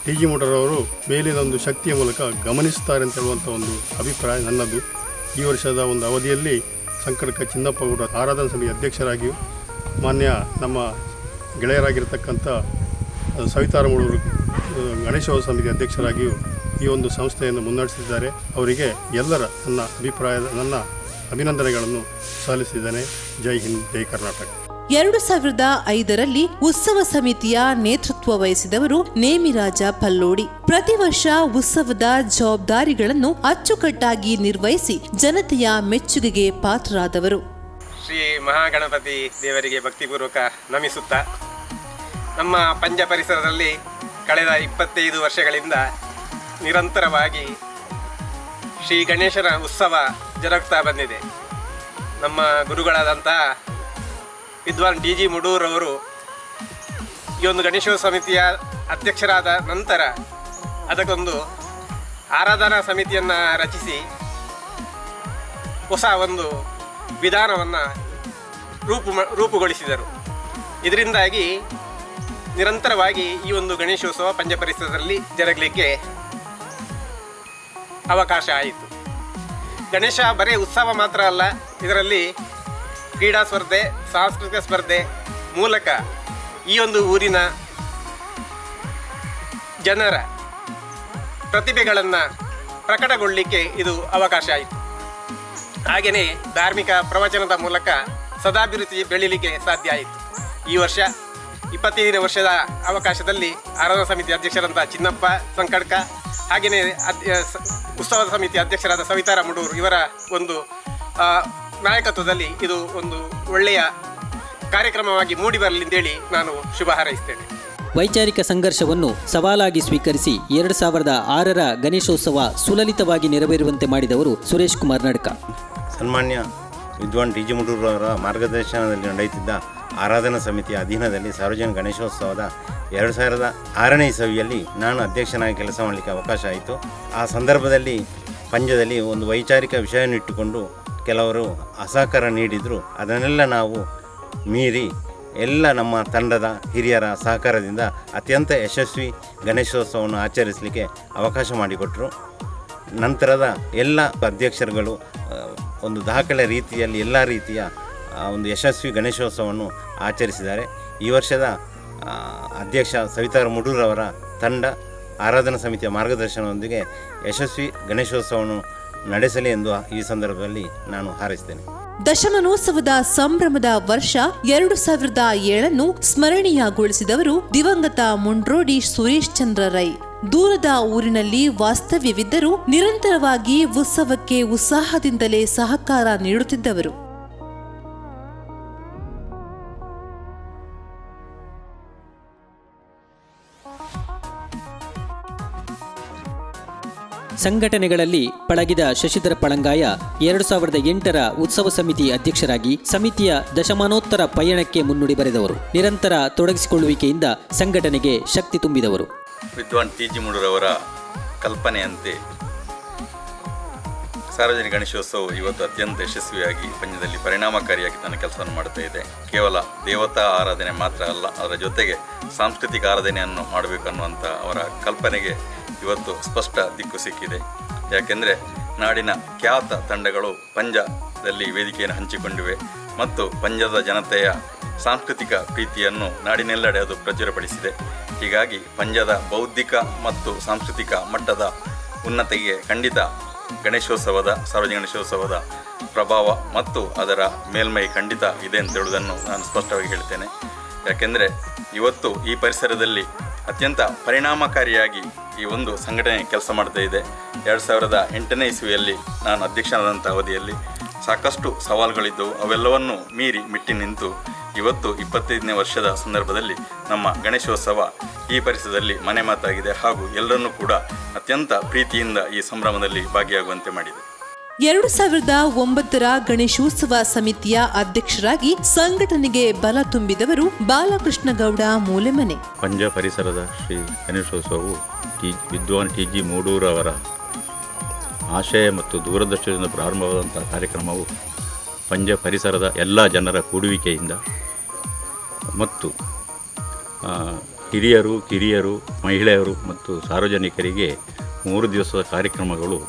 Speaker 9: ಟಿ ಜಿ ಮುಡೂರವರು ಮೇಲಿನ ಒಂದು ಶಕ್ತಿಯ ಮೂಲಕ ಗಮನಿಸ್ತಾರೆ ಅಂತ ಹೇಳುವಂಥ ಒಂದು ಅಭಿಪ್ರಾಯ ನನ್ನದು. ಈ ವರ್ಷದ ಒಂದು ಅವಧಿಯಲ್ಲಿ ಸಂಕಟಕ ಚಿನ್ನಪ್ಪಗೌಡ ಆರಾಧನಾ ಸಮಿತಿ ಅಧ್ಯಕ್ಷರಾಗಿಯೂ ಮಾನ್ಯ ನಮ್ಮ ಗೆಳೆಯರಾಗಿರ್ತಕ್ಕಂಥ ಸವಿತಾರ ಮುಡೂರು ಗಣೇಶೋತ್ಸವ ಸಮಿತಿ ಅಧ್ಯಕ್ಷರಾಗಿಯೂ ಈ ಒಂದು ಸಂಸ್ಥೆಯನ್ನು ಮುನ್ನಡೆಸಿದ್ದಾರೆ. ಅವರಿಗೆ ಎಲ್ಲರ ನನ್ನ ಅಭಿನಂದನೆಗಳನ್ನು ಸಲ್ಲಿಸಿದ್ದೇನೆ. ಜೈ ಹಿಂದ್, ಜೈ ಕರ್ನಾಟಕ.
Speaker 3: 2005ರಲ್ಲಿ ಉತ್ಸವ ಸಮಿತಿಯ ನೇತೃತ್ವ ವಹಿಸಿದವರು ನೇಮಿರಾಜ ಪಲ್ಲೋಡಿ. ಪ್ರತಿ ವರ್ಷ ಉತ್ಸವದ ಜವಾಬ್ದಾರಿಗಳನ್ನು ಅಚ್ಚುಕಟ್ಟಾಗಿ ನಿರ್ವಹಿಸಿ ಜನತೆಯ ಮೆಚ್ಚುಗೆಗೆ ಪಾತ್ರರಾದವರು.
Speaker 10: ಶ್ರೀ ಮಹಾಗಣಪತಿ ದೇವರಿಗೆ ಭಕ್ತಿಪೂರ್ವಕ ನಮಿಸುತ್ತಾ, ನಮ್ಮ ಪಂಜ ಪರಿಸರದಲ್ಲಿ ಕಳೆದ 25 ವರ್ಷಗಳಿಂದ ನಿರಂತರವಾಗಿ ಶ್ರೀ ಗಣೇಶನ ಉತ್ಸವ ಜರುಗ್ತಾ ಬಂದಿದೆ. ನಮ್ಮ ಗುರುಗಳಾದಂತಹ ವಿದ್ವಾನ್ ಟಿ ಜಿ ಮುಡೂರವರು ಈ ಒಂದು ಗಣೇಶೋತ್ಸವ ಸಮಿತಿಯ ಅಧ್ಯಕ್ಷರಾದ ನಂತರ ಅದಕ್ಕೊಂದು ಆರಾಧನಾ ಸಮಿತಿಯನ್ನು ರಚಿಸಿ ಹೊಸ ಒಂದು ವಿಧಾನವನ್ನು ರೂಪುಗೊಳಿಸಿದರು. ಇದರಿಂದಾಗಿ ನಿರಂತರವಾಗಿ ಈ ಒಂದು ಗಣೇಶೋತ್ಸವ ಪಂಜ ಪರಿಸರದಲ್ಲಿ ಜರುಗಲಿಕ್ಕೆ ಅವಕಾಶ ಆಯಿತು. ಗಣೇಶ ಬರೀ ಉತ್ಸವ ಮಾತ್ರ ಅಲ್ಲ, ಇದರಲ್ಲಿ ಕ್ರೀಡಾ ಸ್ಪರ್ಧೆ, ಸಾಂಸ್ಕೃತಿಕ ಸ್ಪರ್ಧೆ ಮೂಲಕ ಈ ಒಂದು ಊರಿನ ಜನರ ಪ್ರತಿಭೆಗಳನ್ನು ಪ್ರಕಟಗೊಳ್ಳಲಿಕ್ಕೆ ಇದು ಅವಕಾಶ ಆಯಿತು. ಹಾಗೆಯೇ ಧಾರ್ಮಿಕ ಪ್ರವಚನದ ಮೂಲಕ ಸದಾಭಿವೃದ್ಧಿ ಬೆಳೀಲಿಕ್ಕೆ ಸಾಧ್ಯ ಆಯಿತು. ಈ ವರ್ಷ 25ನೇ ವರ್ಷದ ಅವಕಾಶದಲ್ಲಿ ಆರಾಧನಾ ಸಮಿತಿ ಅಧ್ಯಕ್ಷರಾದ ಚಿನ್ನಪ್ಪ ಸಂಕಡ್ಕ, ಹಾಗೆಯೇ ಉತ್ಸವ ಸಮಿತಿ ಅಧ್ಯಕ್ಷರಾದ ಸವಿತಾರ ಮುಡೂರು ಇವರ ಒಂದು ನಾಯಕತ್ವದಲ್ಲಿ ಇದು ಒಂದು ಒಳ್ಳೆಯ ಕಾರ್ಯಕ್ರಮವಾಗಿ ಮೂಡಿಬರಲಿ ಅಂತೇಳಿ ನಾನು ಶುಭ ಹಾರೈಸ್ತೇನೆ.
Speaker 1: ವೈಚಾರಿಕ ಸಂಘರ್ಷವನ್ನು ಸವಾಲಾಗಿ ಸ್ವೀಕರಿಸಿ 2006ರ ಗಣೇಶೋತ್ಸವ ಸುಲಲಿತವಾಗಿ ನೆರವೇರುವಂತೆ ಮಾಡಿದವರು ಸುರೇಶ್ ಕುಮಾರ್ ನಡ್ಕ.
Speaker 11: ಸನ್ಮಾನ್ಯ ವಿದ್ವಾನ್ ಟಿ ಜಿ ಮುಡೂರವರ ಮಾರ್ಗದರ್ಶನದಲ್ಲಿ ನಡೆಯುತ್ತಿದ್ದ ಆರಾಧನಾ ಸಮಿತಿಯ ಅಧೀನದಲ್ಲಿ ಸಾರ್ವಜನಿಕ ಗಣೇಶೋತ್ಸವದ 2006ನೇ ಇಸವಿಯಲ್ಲಿ ನಾನು ಅಧ್ಯಕ್ಷನಾಗಿ ಕೆಲಸ ಮಾಡಲಿಕ್ಕೆ ಅವಕಾಶ ಆಯಿತು. ಆ ಸಂದರ್ಭದಲ್ಲಿ ಪಂಜದಲ್ಲಿ ಒಂದು ವೈಚಾರಿಕ ವಿಷಯನ್ನಿಟ್ಟುಕೊಂಡು ಕೆಲವರು ಅಸಹಕಾರ ನೀಡಿದರು. ಅದನ್ನೆಲ್ಲ ನಾವು ಮೀರಿ ಎಲ್ಲ ನಮ್ಮ ತಂಡದ ಹಿರಿಯರ ಸಹಕಾರದಿಂದ ಅತ್ಯಂತ ಯಶಸ್ವಿ ಗಣೇಶೋತ್ಸವವನ್ನು ಆಚರಿಸಲಿಕ್ಕೆ ಅವಕಾಶ ಮಾಡಿಕೊಟ್ಟರು. ನಂತರದ ಎಲ್ಲ ಅಧ್ಯಕ್ಷರುಗಳು ಒಂದು ದಾಖಲೆ ರೀತಿಯಲ್ಲಿ ಎಲ್ಲ ರೀತಿಯ ಒಂದು ಯಶಸ್ವಿ ಗಣೇಶೋತ್ಸವವನ್ನು ಆಚರಿಸಿದ್ದಾರೆ. ಈ ವರ್ಷದ ಅಧ್ಯಕ್ಷ ಸವಿತಾ ಮುಡೂರವರ ತಂಡ ಆರಾಧನಾ ಸಮಿತಿಯ ಮಾರ್ಗದರ್ಶನದೊಂದಿಗೆ ಯಶಸ್ವಿ ಗಣೇಶೋತ್ಸವವನ್ನು ನಡೆಸಲಿ ಎಂದು ಈ ಸಂದರ್ಭದಲ್ಲಿ ನಾನು ಹಾರೈಸ್ತೇನೆ.
Speaker 3: ದಶಮಾನೋತ್ಸವದ ಸಂಭ್ರಮದ ವರ್ಷ 2007 ಸ್ಮರಣೀಯಗೊಳಿಸಿದವರು ದಿವಂಗತ ಮುಂಡ್ರೋಡಿ ಸುರೇಶ್ ಚಂದ್ರ ರೈ. ದೂರದ ಊರಿನಲ್ಲಿ ವಾಸ್ತವ್ಯವಿದ್ದರೂ ನಿರಂತರವಾಗಿ ಉತ್ಸವಕ್ಕೆ ಉತ್ಸಾಹದಿಂದಲೇ ಸಹಕಾರ ನೀಡುತ್ತಿದ್ದವರು.
Speaker 1: ಸಂಘಟನೆಗಳಲ್ಲಿ ಪಳಗಿದ ಶಶಿಧರ ಪಳಂಗಾಯ 2008ರ ಉತ್ಸವ ಸಮಿತಿ ಅಧ್ಯಕ್ಷರಾಗಿ ಸಮಿತಿಯ ದಶಮಾನೋತ್ತರ ಪಯಣಕ್ಕೆ ಮುನ್ನುಡಿ ಬರೆದವರು. ನಿರಂತರ ತೊಡಗಿಸಿಕೊಳ್ಳುವಿಕೆಯಿಂದ ಸಂಘಟನೆಗೆ ಶಕ್ತಿ ತುಂಬಿದವರು.
Speaker 12: ವಿದ್ವಾನ್ ಟಿ ಜಿ ಮುಡೂರವರ ಕಲ್ಪನೆಯಂತೆ ಸಾರ್ವಜನಿಕ ಗಣೇಶೋತ್ಸವ ಇವತ್ತು ಅತ್ಯಂತ ಯಶಸ್ವಿಯಾಗಿ ಪಂಜದಲ್ಲಿ ಪರಿಣಾಮಕಾರಿಯಾಗಿ ತನ್ನ ಕೆಲಸವನ್ನು ಮಾಡ್ತಾ ಇದೆ. ಕೇವಲ ದೇವತಾ ಆರಾಧನೆ ಮಾತ್ರ ಅಲ್ಲ, ಅದರ ಜೊತೆಗೆ ಸಾಂಸ್ಕೃತಿಕ ಆರಾಧನೆಯನ್ನು ಮಾಡಬೇಕು ಅನ್ನುವಂಥ ಅವರ ಕಲ್ಪನೆಗೆ ಇವತ್ತು ಸ್ಪಷ್ಟ ದಿಕ್ಕು ಸಿಕ್ಕಿದೆ. ಯಾಕೆಂದರೆ ನಾಡಿನ ಖ್ಯಾತ ತಂಡಗಳು ಪಂಜದಲ್ಲಿ ವೇದಿಕೆಯನ್ನು ಹಂಚಿಕೊಂಡಿವೆ ಮತ್ತು ಪಂಜದ ಜನತೆಯ ಸಾಂಸ್ಕೃತಿಕ ಪ್ರೀತಿಯನ್ನು ನಾಡಿನೆಲ್ಲೆಡೆ ಅದು ಪ್ರಚುರಪಡಿಸಿದೆ. ಹೀಗಾಗಿ ಪಂಜದ ಬೌದ್ಧಿಕ ಮತ್ತು ಸಾಂಸ್ಕೃತಿಕ ಮಟ್ಟದ ಉನ್ನತಿಗೆ ಖಂಡಿತ ಗಣೇಶೋತ್ಸವದ ಸಾರ್ವಜನಿಕ ಗಣೇಶೋತ್ಸವದ ಪ್ರಭಾವ ಮತ್ತು ಅದರ ಮೇಲ್ಮೈ ಖಂಡಿತ ಇದೆ ಅಂತ ಹೇಳುವುದನ್ನು ನಾನು ಸ್ಪಷ್ಟವಾಗಿ ಹೇಳ್ತೇನೆ. ಯಾಕೆಂದರೆ ಇವತ್ತು ಈ ಪರಿಸರದಲ್ಲಿ ಅತ್ಯಂತ ಪರಿಣಾಮಕಾರಿಯಾಗಿ ಈ ಒಂದು ಸಂಘಟನೆ ಕೆಲಸ ಮಾಡ್ತಾ ಇದೆ. 2008ನೇ ಇಸವಿಯಲ್ಲಿ ನಾನು ಅಧ್ಯಕ್ಷನಾದಂಥ ಅವಧಿಯಲ್ಲಿ ಸಾಕಷ್ಟು ಸವಾಲುಗಳಿದ್ದವು. ಅವೆಲ್ಲವನ್ನು ಮೀರಿ ಮಿಟ್ಟಿ ನಿಂತು ಇವತ್ತು 25ನೇ ವರ್ಷದ ಸಂದರ್ಭದಲ್ಲಿ ನಮ್ಮ ಗಣೇಶೋತ್ಸವ ಈ ಪರಿಸರದಲ್ಲಿ ಮನೆ ಮಾತಾಗಿದೆ ಹಾಗೂ ಎಲ್ಲರನ್ನೂ ಕೂಡ ಅತ್ಯಂತ ಪ್ರೀತಿಯಿಂದ ಈ ಸಂಭ್ರಮದಲ್ಲಿ ಭಾಗಿಯಾಗುವಂತೆ ಮಾಡಿದೆ.
Speaker 3: 2009ರ ಗಣೇಶೋತ್ಸವ ಸಮಿತಿಯ ಅಧ್ಯಕ್ಷರಾಗಿ ಸಂಘಟನೆಗೆ ಬಲ ತುಂಬಿದವರು ಬಾಲಕೃಷ್ಣ ಗೌಡ ಮೂಲೆಮನೆ.
Speaker 12: ಪಂಜ ಪರಿಸರದ ಶ್ರೀ ಗಣೇಶೋತ್ಸವವು ವಿದ್ವಾನ್ ಟಿ ಜಿ ಮೂಡೂರವರ ಆಶಯ ಮತ್ತು ದೂರದರ್ಶನದಿಂದ ಪ್ರಾರಂಭವಾದಂಥ ಕಾರ್ಯಕ್ರಮವು ಪಂಜ ಪರಿಸರದ ಎಲ್ಲ ಜನರ ಕೂಡುವಿಕೆಯಿಂದ ಮತ್ತು ಹಿರಿಯರು ಕಿರಿಯರು ಮಹಿಳೆಯರು ಮತ್ತು ಸಾರ್ವಜನಿಕರಿಗೆ 3 ದಿವಸದ ಕಾರ್ಯಕ್ರಮಗಳು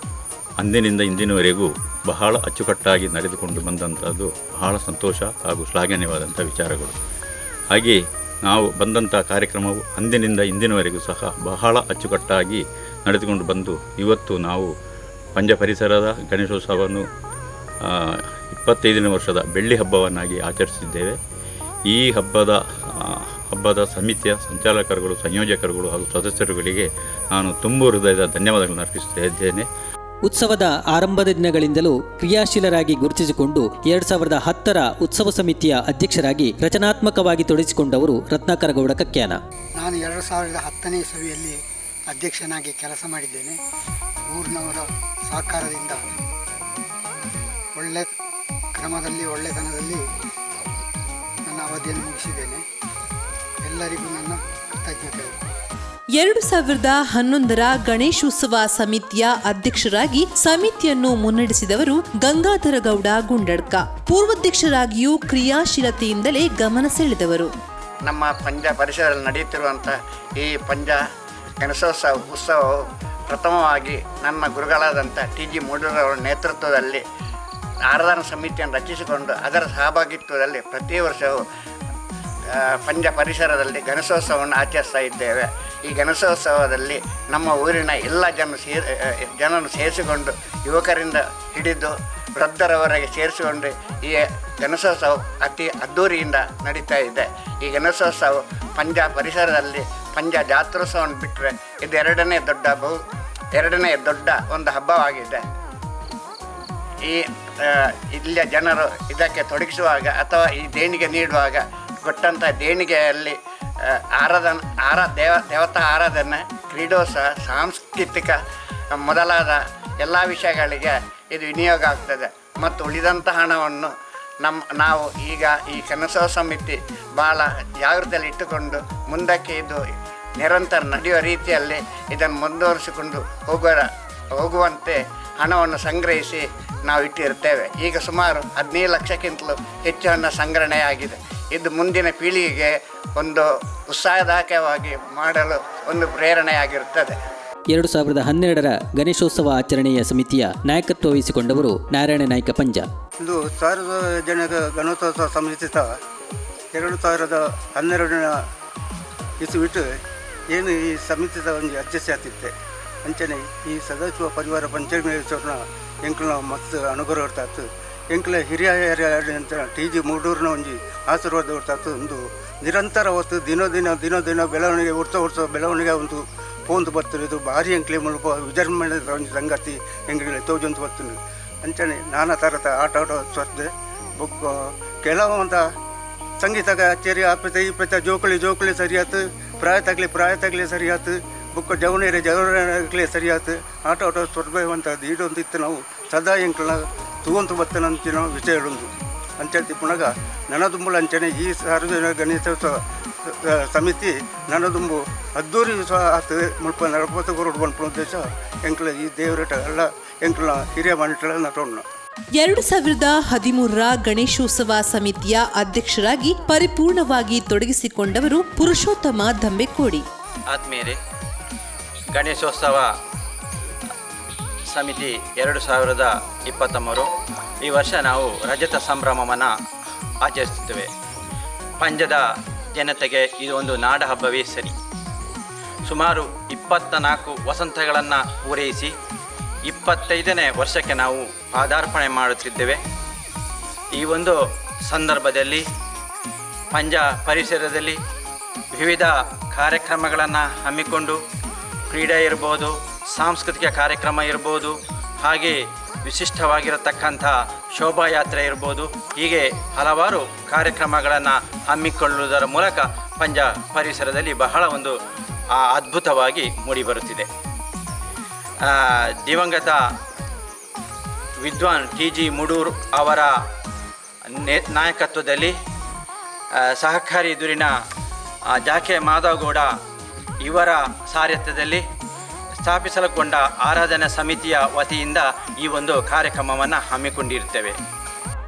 Speaker 12: ಅಂದಿನಿಂದ ಇಂದಿನವರೆಗೂ ಬಹಳ ಅಚ್ಚುಕಟ್ಟಾಗಿ ನಡೆದುಕೊಂಡು ಬಂದಂಥದ್ದು ಬಹಳ ಸಂತೋಷ ಹಾಗೂ ಶ್ಲಾಘನೀಯವಾದಂಥ ವಿಚಾರಗಳು. ಹಾಗೆಯೇ ನಾವು ಬಂದಂಥ ಕಾರ್ಯಕ್ರಮವು ಅಂದಿನಿಂದ ಇಂದಿನವರೆಗೂ ಸಹ ಬಹಳ ಅಚ್ಚುಕಟ್ಟಾಗಿ ನಡೆದುಕೊಂಡು ಬಂದು ಇವತ್ತು ನಾವು ಪಂಜ ಪರಿಸರದ ಗಣೇಶೋತ್ಸವವನ್ನು 25ನೇ ವರ್ಷದ ಬೆಳ್ಳಿ ಹಬ್ಬವನ್ನಾಗಿ ಆಚರಿಸಿದ್ದೇವೆ. ಈ ಹಬ್ಬದ ಸಮಿತಿಯ ಸಂಚಾಲಕರುಗಳು, ಸಂಯೋಜಕರುಗಳು ಹಾಗೂ ಸದಸ್ಯರುಗಳಿಗೆ ನಾನು ತುಂಬು ಹೃದಯದ ಧನ್ಯವಾದಗಳನ್ನು ಅರ್ಪಿಸುತ್ತಾ ಇದ್ದೇನೆ.
Speaker 1: ಉತ್ಸವದ ಆರಂಭದ ದಿನಗಳಿಂದಲೂ ಕ್ರಿಯಾಶೀಲರಾಗಿ ಗುರುತಿಸಿಕೊಂಡು 2010ರ ಉತ್ಸವ ಸಮಿತಿಯ ಅಧ್ಯಕ್ಷರಾಗಿ ರಚನಾತ್ಮಕವಾಗಿ ತೊಡಗಿಸಿಕೊಂಡವರು ರತ್ನಾಕರ ಗೌಡ ಕಕ್ಯಾನ.
Speaker 7: ನಾನು 2010ನೇ ಇಸವಿಯಲ್ಲಿ ಅಧ್ಯಕ್ಷನಾಗಿ ಕೆಲಸ ಮಾಡಿದ್ದೇನೆ. ಊರಿನವರ ಸಹಕಾರದಿಂದ ಒಳ್ಳೆ ಕ್ರಮದಲ್ಲಿ ಒಳ್ಳೆತನದಲ್ಲಿ ನನ್ನ ಅವಧಿಯನ್ನು ಮುಗಿಸಿದ್ದೇನೆ. ಎಲ್ಲರಿಗೂ ನನ್ನ ಕೃತಜ್ಞತೆಗಳು.
Speaker 3: 2011ರ ಗಣೇಶೋತ್ಸವ ಸಮಿತಿಯ ಅಧ್ಯಕ್ಷರಾಗಿ ಸಮಿತಿಯನ್ನು ಮುನ್ನಡೆಸಿದವರು ಗಂಗಾಧರ ಗೌಡ ಗುಂಡಡ್ಕ. ಪೂರ್ವಾಧ್ಯಕ್ಷರಾಗಿಯೂ ಕ್ರಿಯಾಶೀಲತೆಯಿಂದಲೇ ಗಮನ ಸೆಳೆದವರು.
Speaker 2: ನಮ್ಮ ಪಂಜ ಪರಿಸರದಲ್ಲಿ ನಡೆಯುತ್ತಿರುವಂಥ ಈ ಪಂಜ ಗಣೇಶೋತ್ಸವ ಉತ್ಸವವು ಪ್ರಥಮವಾಗಿ ನನ್ನ ಗುರುಗಳಾದಂಥ ಟಿ ಜಿ ಮೂಡೂರವರ ನೇತೃತ್ವದಲ್ಲಿ ಆರಾಧನಾ ಸಮಿತಿಯನ್ನು ರಚಿಸಿಕೊಂಡು ಅದರ ಸಹಭಾಗಿತ್ವದಲ್ಲಿ ಪ್ರತಿ ವರ್ಷವೂ ಪಂಜ ಪರಿಸರದಲ್ಲಿ ಗಣೇಶೋತ್ಸವವನ್ನು ಆಚರಿಸ್ತಾ ಇದ್ದೇವೆ. ಈ ಗಣೇಶೋತ್ಸವದಲ್ಲಿ ನಮ್ಮ ಊರಿನ ಎಲ್ಲ ಜನರು ಸೇರಿಸಿಕೊಂಡು ಯುವಕರಿಂದ ಹಿಡಿದು ವೃದ್ಧರವರೆಗೆ ಸೇರಿಸಿಕೊಂಡು ಈ ಗಣೇಶೋತ್ಸವ ಅತಿ ಅದ್ಧೂರಿಯಿಂದ ನಡೀತಾ ಇದೆ. ಈ ಗಣೇಶೋತ್ಸವ ಪಂಜ ಪರಿಸರದಲ್ಲಿ ಪಂಜ ಜಾತ್ರೋತ್ಸವವನ್ನು ಬಿಟ್ಟರೆ ಇದು ಎರಡನೇ ದೊಡ್ಡ ಒಂದು ಹಬ್ಬವಾಗಿದೆ. ಈ ಇಲ್ಲಿಯ ಜನರು ಇದಕ್ಕೆ ತೊಡಗಿಸುವಾಗ ಅಥವಾ ಈ ದೇಣಿಗೆ ನೀಡುವಾಗ ಕೊಟ್ಟಂಥ ದೇಣಿಗೆಯಲ್ಲಿ ದೇವತಾ ಆರಾಧನೆ, ಕ್ರೀಡೋತ್ಸವ, ಸಾಂಸ್ಕೃತಿಕ ಮೊದಲಾದ ಎಲ್ಲ ವಿಷಯಗಳಿಗೆ ಇದು ವಿನಿಯೋಗ ಆಗ್ತದೆ. ಮತ್ತು ಉಳಿದಂಥ ಹಣವನ್ನು ನಾವು ಈಗ ಈ ಕನಸೋತ್ಸವ ಸಮಿತಿ ಭಾಳ ಜಾಗೃತಿಯಲ್ಲಿ ಇಟ್ಟುಕೊಂಡು ಮುಂದಕ್ಕೆ ಇದು ನಿರಂತರ ನಡೆಯುವ ರೀತಿಯಲ್ಲಿ ಇದನ್ನು ಮುಂದುವರಿಸಿಕೊಂಡು ಹೋಗುವಂತೆ ಹಣವನ್ನು ಸಂಗ್ರಹಿಸಿ ನಾವು ಇಟ್ಟಿರ್ತೇವೆ. ಈಗ ಸುಮಾರು 15 ಲಕ್ಷಕ್ಕಿಂತಲೂ ಹೆಚ್ಚು ಹಣ ಸಂಗ್ರಹಣೆಯಾಗಿದೆ. ಇದು ಮುಂದಿನ ಪೀಳಿಗೆಗೆ ಒಂದು ಉತ್ಸಾಹದಾಯಕವಾಗಿ ಮಾಡಲು ಒಂದು ಪ್ರೇರಣೆಯಾಗಿರುತ್ತದೆ.
Speaker 1: 2012ರ ಗಣೇಶೋತ್ಸವ ಆಚರಣೆಯ ಸಮಿತಿಯ ನಾಯಕತ್ವ ವಹಿಸಿಕೊಂಡವರು ನಾರಾಯಣ ನಾಯ್ಕ ಪಂಜ.
Speaker 13: ಇದು ಸಾರ್ವಜನಿಕ ಗಣೇಶೋತ್ಸವ ಸಮಿತಿ 2012ನ ಇಸುವಿಟ್ಟು ಏನು ಈ ಸಮಿತಿದ ಒಂದು ಅಧ್ಯಕ್ಷ ಆಗ್ತಿತ್ತೆ ಅಂಚನೆ ಈ ಸದಾಶಿವ ಪರಿವಾರ ಪಂಚಮೇಶ್ವರನ ಎಂಕ್ಲ ಮಸ್ತ್ ಅನುಗ್ರಹ ಇರ್ತಾತು. ಎಂಕ್ಲ ಹಿರಿಯ ಅಂತ TG ಮೂಡೂರಿನ ಒಂಜಿ ಆಶೀರ್ವಾದ ಇರ್ತಾತು. ಒಂದು ನಿರಂತರ ಹೊತ್ತು ದಿನ ಬೆಳವಣಿಗೆ ವರ್ಷ ಬೆಳವಣಿಗೆ ಒಂದು ಪೋಂದು ಬರ್ತದೆ. ಇದು ಭಾರಿ ಎಂಕ್ಲೆ ಮುಳುಪ ವಿಜೃಂಭಣೆದ ಒಂದು ಸಂಗತಿ ಎಂಗ್ಲೆ ತೋಜೊಂದು ಬರ್ತದೆ. ಅಂಚನೆ ನಾನಾ ಥರದ ಆಟ ಸ್ಪರ್ಧೆ ಬುಕ್ ಕೆಲವಂತ ಸಂಗೀತ ಕಚೇರಿ ಆಪತ್ತೆ ಜೋಕುಳಿ ಸರಿಯಾತು, ಪ್ರಾಯ ತಗಲಿ ಸರಿಯಾತು, ಬುಕ್ ಜವಣೆ ಸರಿಯಾತು, ಆಟ ಸ್ಪರ್ಧೆ ಅಂತದ್ದು ಇದೊಂದು ಇತ್ತು. ನಾವು ಸದಾ ಎಂಕ್ಲ ತೂವಂತು ಬತ್ತನಂಚಿನ ವಿಷಯಗಳೊಂದು ಅಂಚೆ ಪುನಗ ನನದುಂಬುಳ ಅಂಚನೆ ಈ ಸಾರ್ವಜನಿಕ ಗಣೇಶೋತ್ಸವ ಸಮಿತಿ ನನದುಂಬು ಅದ್ದೂರಿ ಆತು ಮುಲ್ಪ 40 ಕೋಟಿ ಬಂದು ಉದ್ದೇಶ ಎಂಕ್ಲ ಈ ದೇವರಟ ಎಲ್ಲ ಎಂಕ್ಲ ಹಿರಿಯ ಮನುಷ್ಯರ ನಟೋಣ.
Speaker 3: 2013ರ ಗಣೇಶೋತ್ಸವ ಸಮಿತಿಯ ಅಧ್ಯಕ್ಷರಾಗಿ ಪರಿಪೂರ್ಣವಾಗಿ ತೊಡಗಿಸಿಕೊಂಡವರು ಪುರುಷೋತ್ತಮ ದಂಬೆಕೋಡಿ.
Speaker 14: ಆದ್ಮೇಲೆ ಗಣೇಶೋತ್ಸವ ಸಮಿತಿ 2023 ಈ ವರ್ಷ ನಾವು ರಜತ ಸಂಭ್ರಮವನ್ನು ಆಚರಿಸುತ್ತೇವೆ. ಪಂಜದ ಜನತೆಗೆ ಇದು ಒಂದು ನಾಡ ಹಬ್ಬವೇ ಸರಿ. ಸುಮಾರು 24 ವಸಂತಗಳನ್ನು ಪೂರೈಸಿ 25ನೇ ವರ್ಷಕ್ಕೆ ನಾವು ಪಾದಾರ್ಪಣೆ ಮಾಡುತ್ತಿದ್ದೇವೆ. ಈ ಒಂದು ಸಂದರ್ಭದಲ್ಲಿ ಪಂಜ ಪರಿಸರದಲ್ಲಿ ವಿವಿಧ ಕಾರ್ಯಕ್ರಮಗಳನ್ನು ಹಮ್ಮಿಕೊಂಡು ಕ್ರೀಡೆ ಇರ್ಬೋದು, ಸಾಂಸ್ಕೃತಿಕ ಕಾರ್ಯಕ್ರಮ ಇರ್ಬೋದು, ಹಾಗೆ ವಿಶಿಷ್ಟವಾಗಿರತಕ್ಕಂಥ ಶೋಭಾಯಾತ್ರೆ ಇರ್ಬೋದು, ಹೀಗೆ ಹಲವಾರು ಕಾರ್ಯಕ್ರಮಗಳನ್ನು ಹಮ್ಮಿಕೊಳ್ಳುವುದರ ಮೂಲಕ ಪಂಜ ಪರಿಸರದಲ್ಲಿ ಬಹಳ ಒಂದು ಅದ್ಭುತವಾಗಿ ಮೂಡಿಬರುತ್ತಿದೆ. ದಿವಂಗತ ವಿದ್ವಾನ್ TG ಮೂಡೂರು ಅವರ ನಾಯಕತ್ವದಲ್ಲಿ ಸಹಕಾರಿ ದೂರಿನ ಜಾಕೆ ಮಾಧವಗೌಡ ಇವರ ಸಾರಥ್ಯದಲ್ಲಿ ಸ್ಥಾಪಿಸಲ್ಗೊಂಡ ಆರಾಧನಾ ಸಮಿತಿಯ ವತಿಯಿಂದ ಈ ಒಂದು ಕಾರ್ಯಕ್ರಮವನ್ನು ಹಮ್ಮಿಕೊಂಡಿರುತ್ತೇವೆ.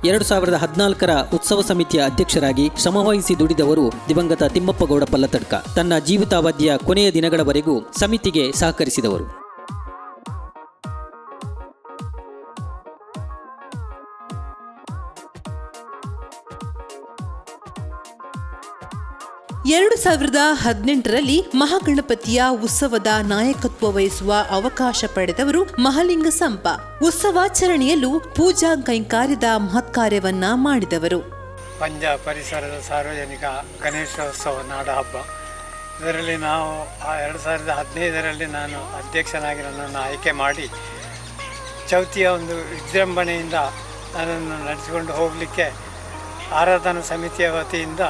Speaker 1: 2014ರ ಉತ್ಸವ ಸಮಿತಿಯ ಅಧ್ಯಕ್ಷರಾಗಿ ಶ್ರಮವಹಿಸಿ ದುಡಿದವರು ದಿವಂಗತ ತಿಮ್ಮಪ್ಪಗೌಡ ಪಲ್ಲತಡ್ಕ. ತನ್ನ ಜೀವಿತಾವಧಿಯ ಕೊನೆಯ ದಿನಗಳವರೆಗೂ ಸಮಿತಿಗೆ ಸಹಕರಿಸಿದವರು.
Speaker 3: ಎರಡು 2018ರಲ್ಲಿ ಮಹಾಗಣಪತಿಯ ಉತ್ಸವದ ನಾಯಕತ್ವ ವಹಿಸುವ ಅವಕಾಶ ಪಡೆದವರು ಮಹಾಲಿಂಗ ಸಂಪ. ಉತ್ಸವಾಚರಣೆಯಲ್ಲೂ ಪೂಜಾ ಕೈಂಕಾರ್ಯದ ಮಹತ್ಕಾರ್ಯವನ್ನ ಮಾಡಿದವರು.
Speaker 6: ಪಂಜ ಪರಿಸರದ ಸಾರ್ವಜನಿಕ ಗಣೇಶೋತ್ಸವ ನಾಡ ಹಬ್ಬ, ಇದರಲ್ಲಿ ನಾವು 2015ರಲ್ಲಿ ನಾನು ಅಧ್ಯಕ್ಷನಾಗಿ ನನ್ನನ್ನು ಆಯ್ಕೆ ಮಾಡಿ ಚೌತಿಯ ಒಂದು ವಿಜೃಂಭಣೆಯಿಂದ ನನ್ನನ್ನು ನಡೆಸಿಕೊಂಡು ಹೋಗಲಿಕ್ಕೆ ಆರಾಧನಾ ಸಮಿತಿಯ ವತಿಯಿಂದ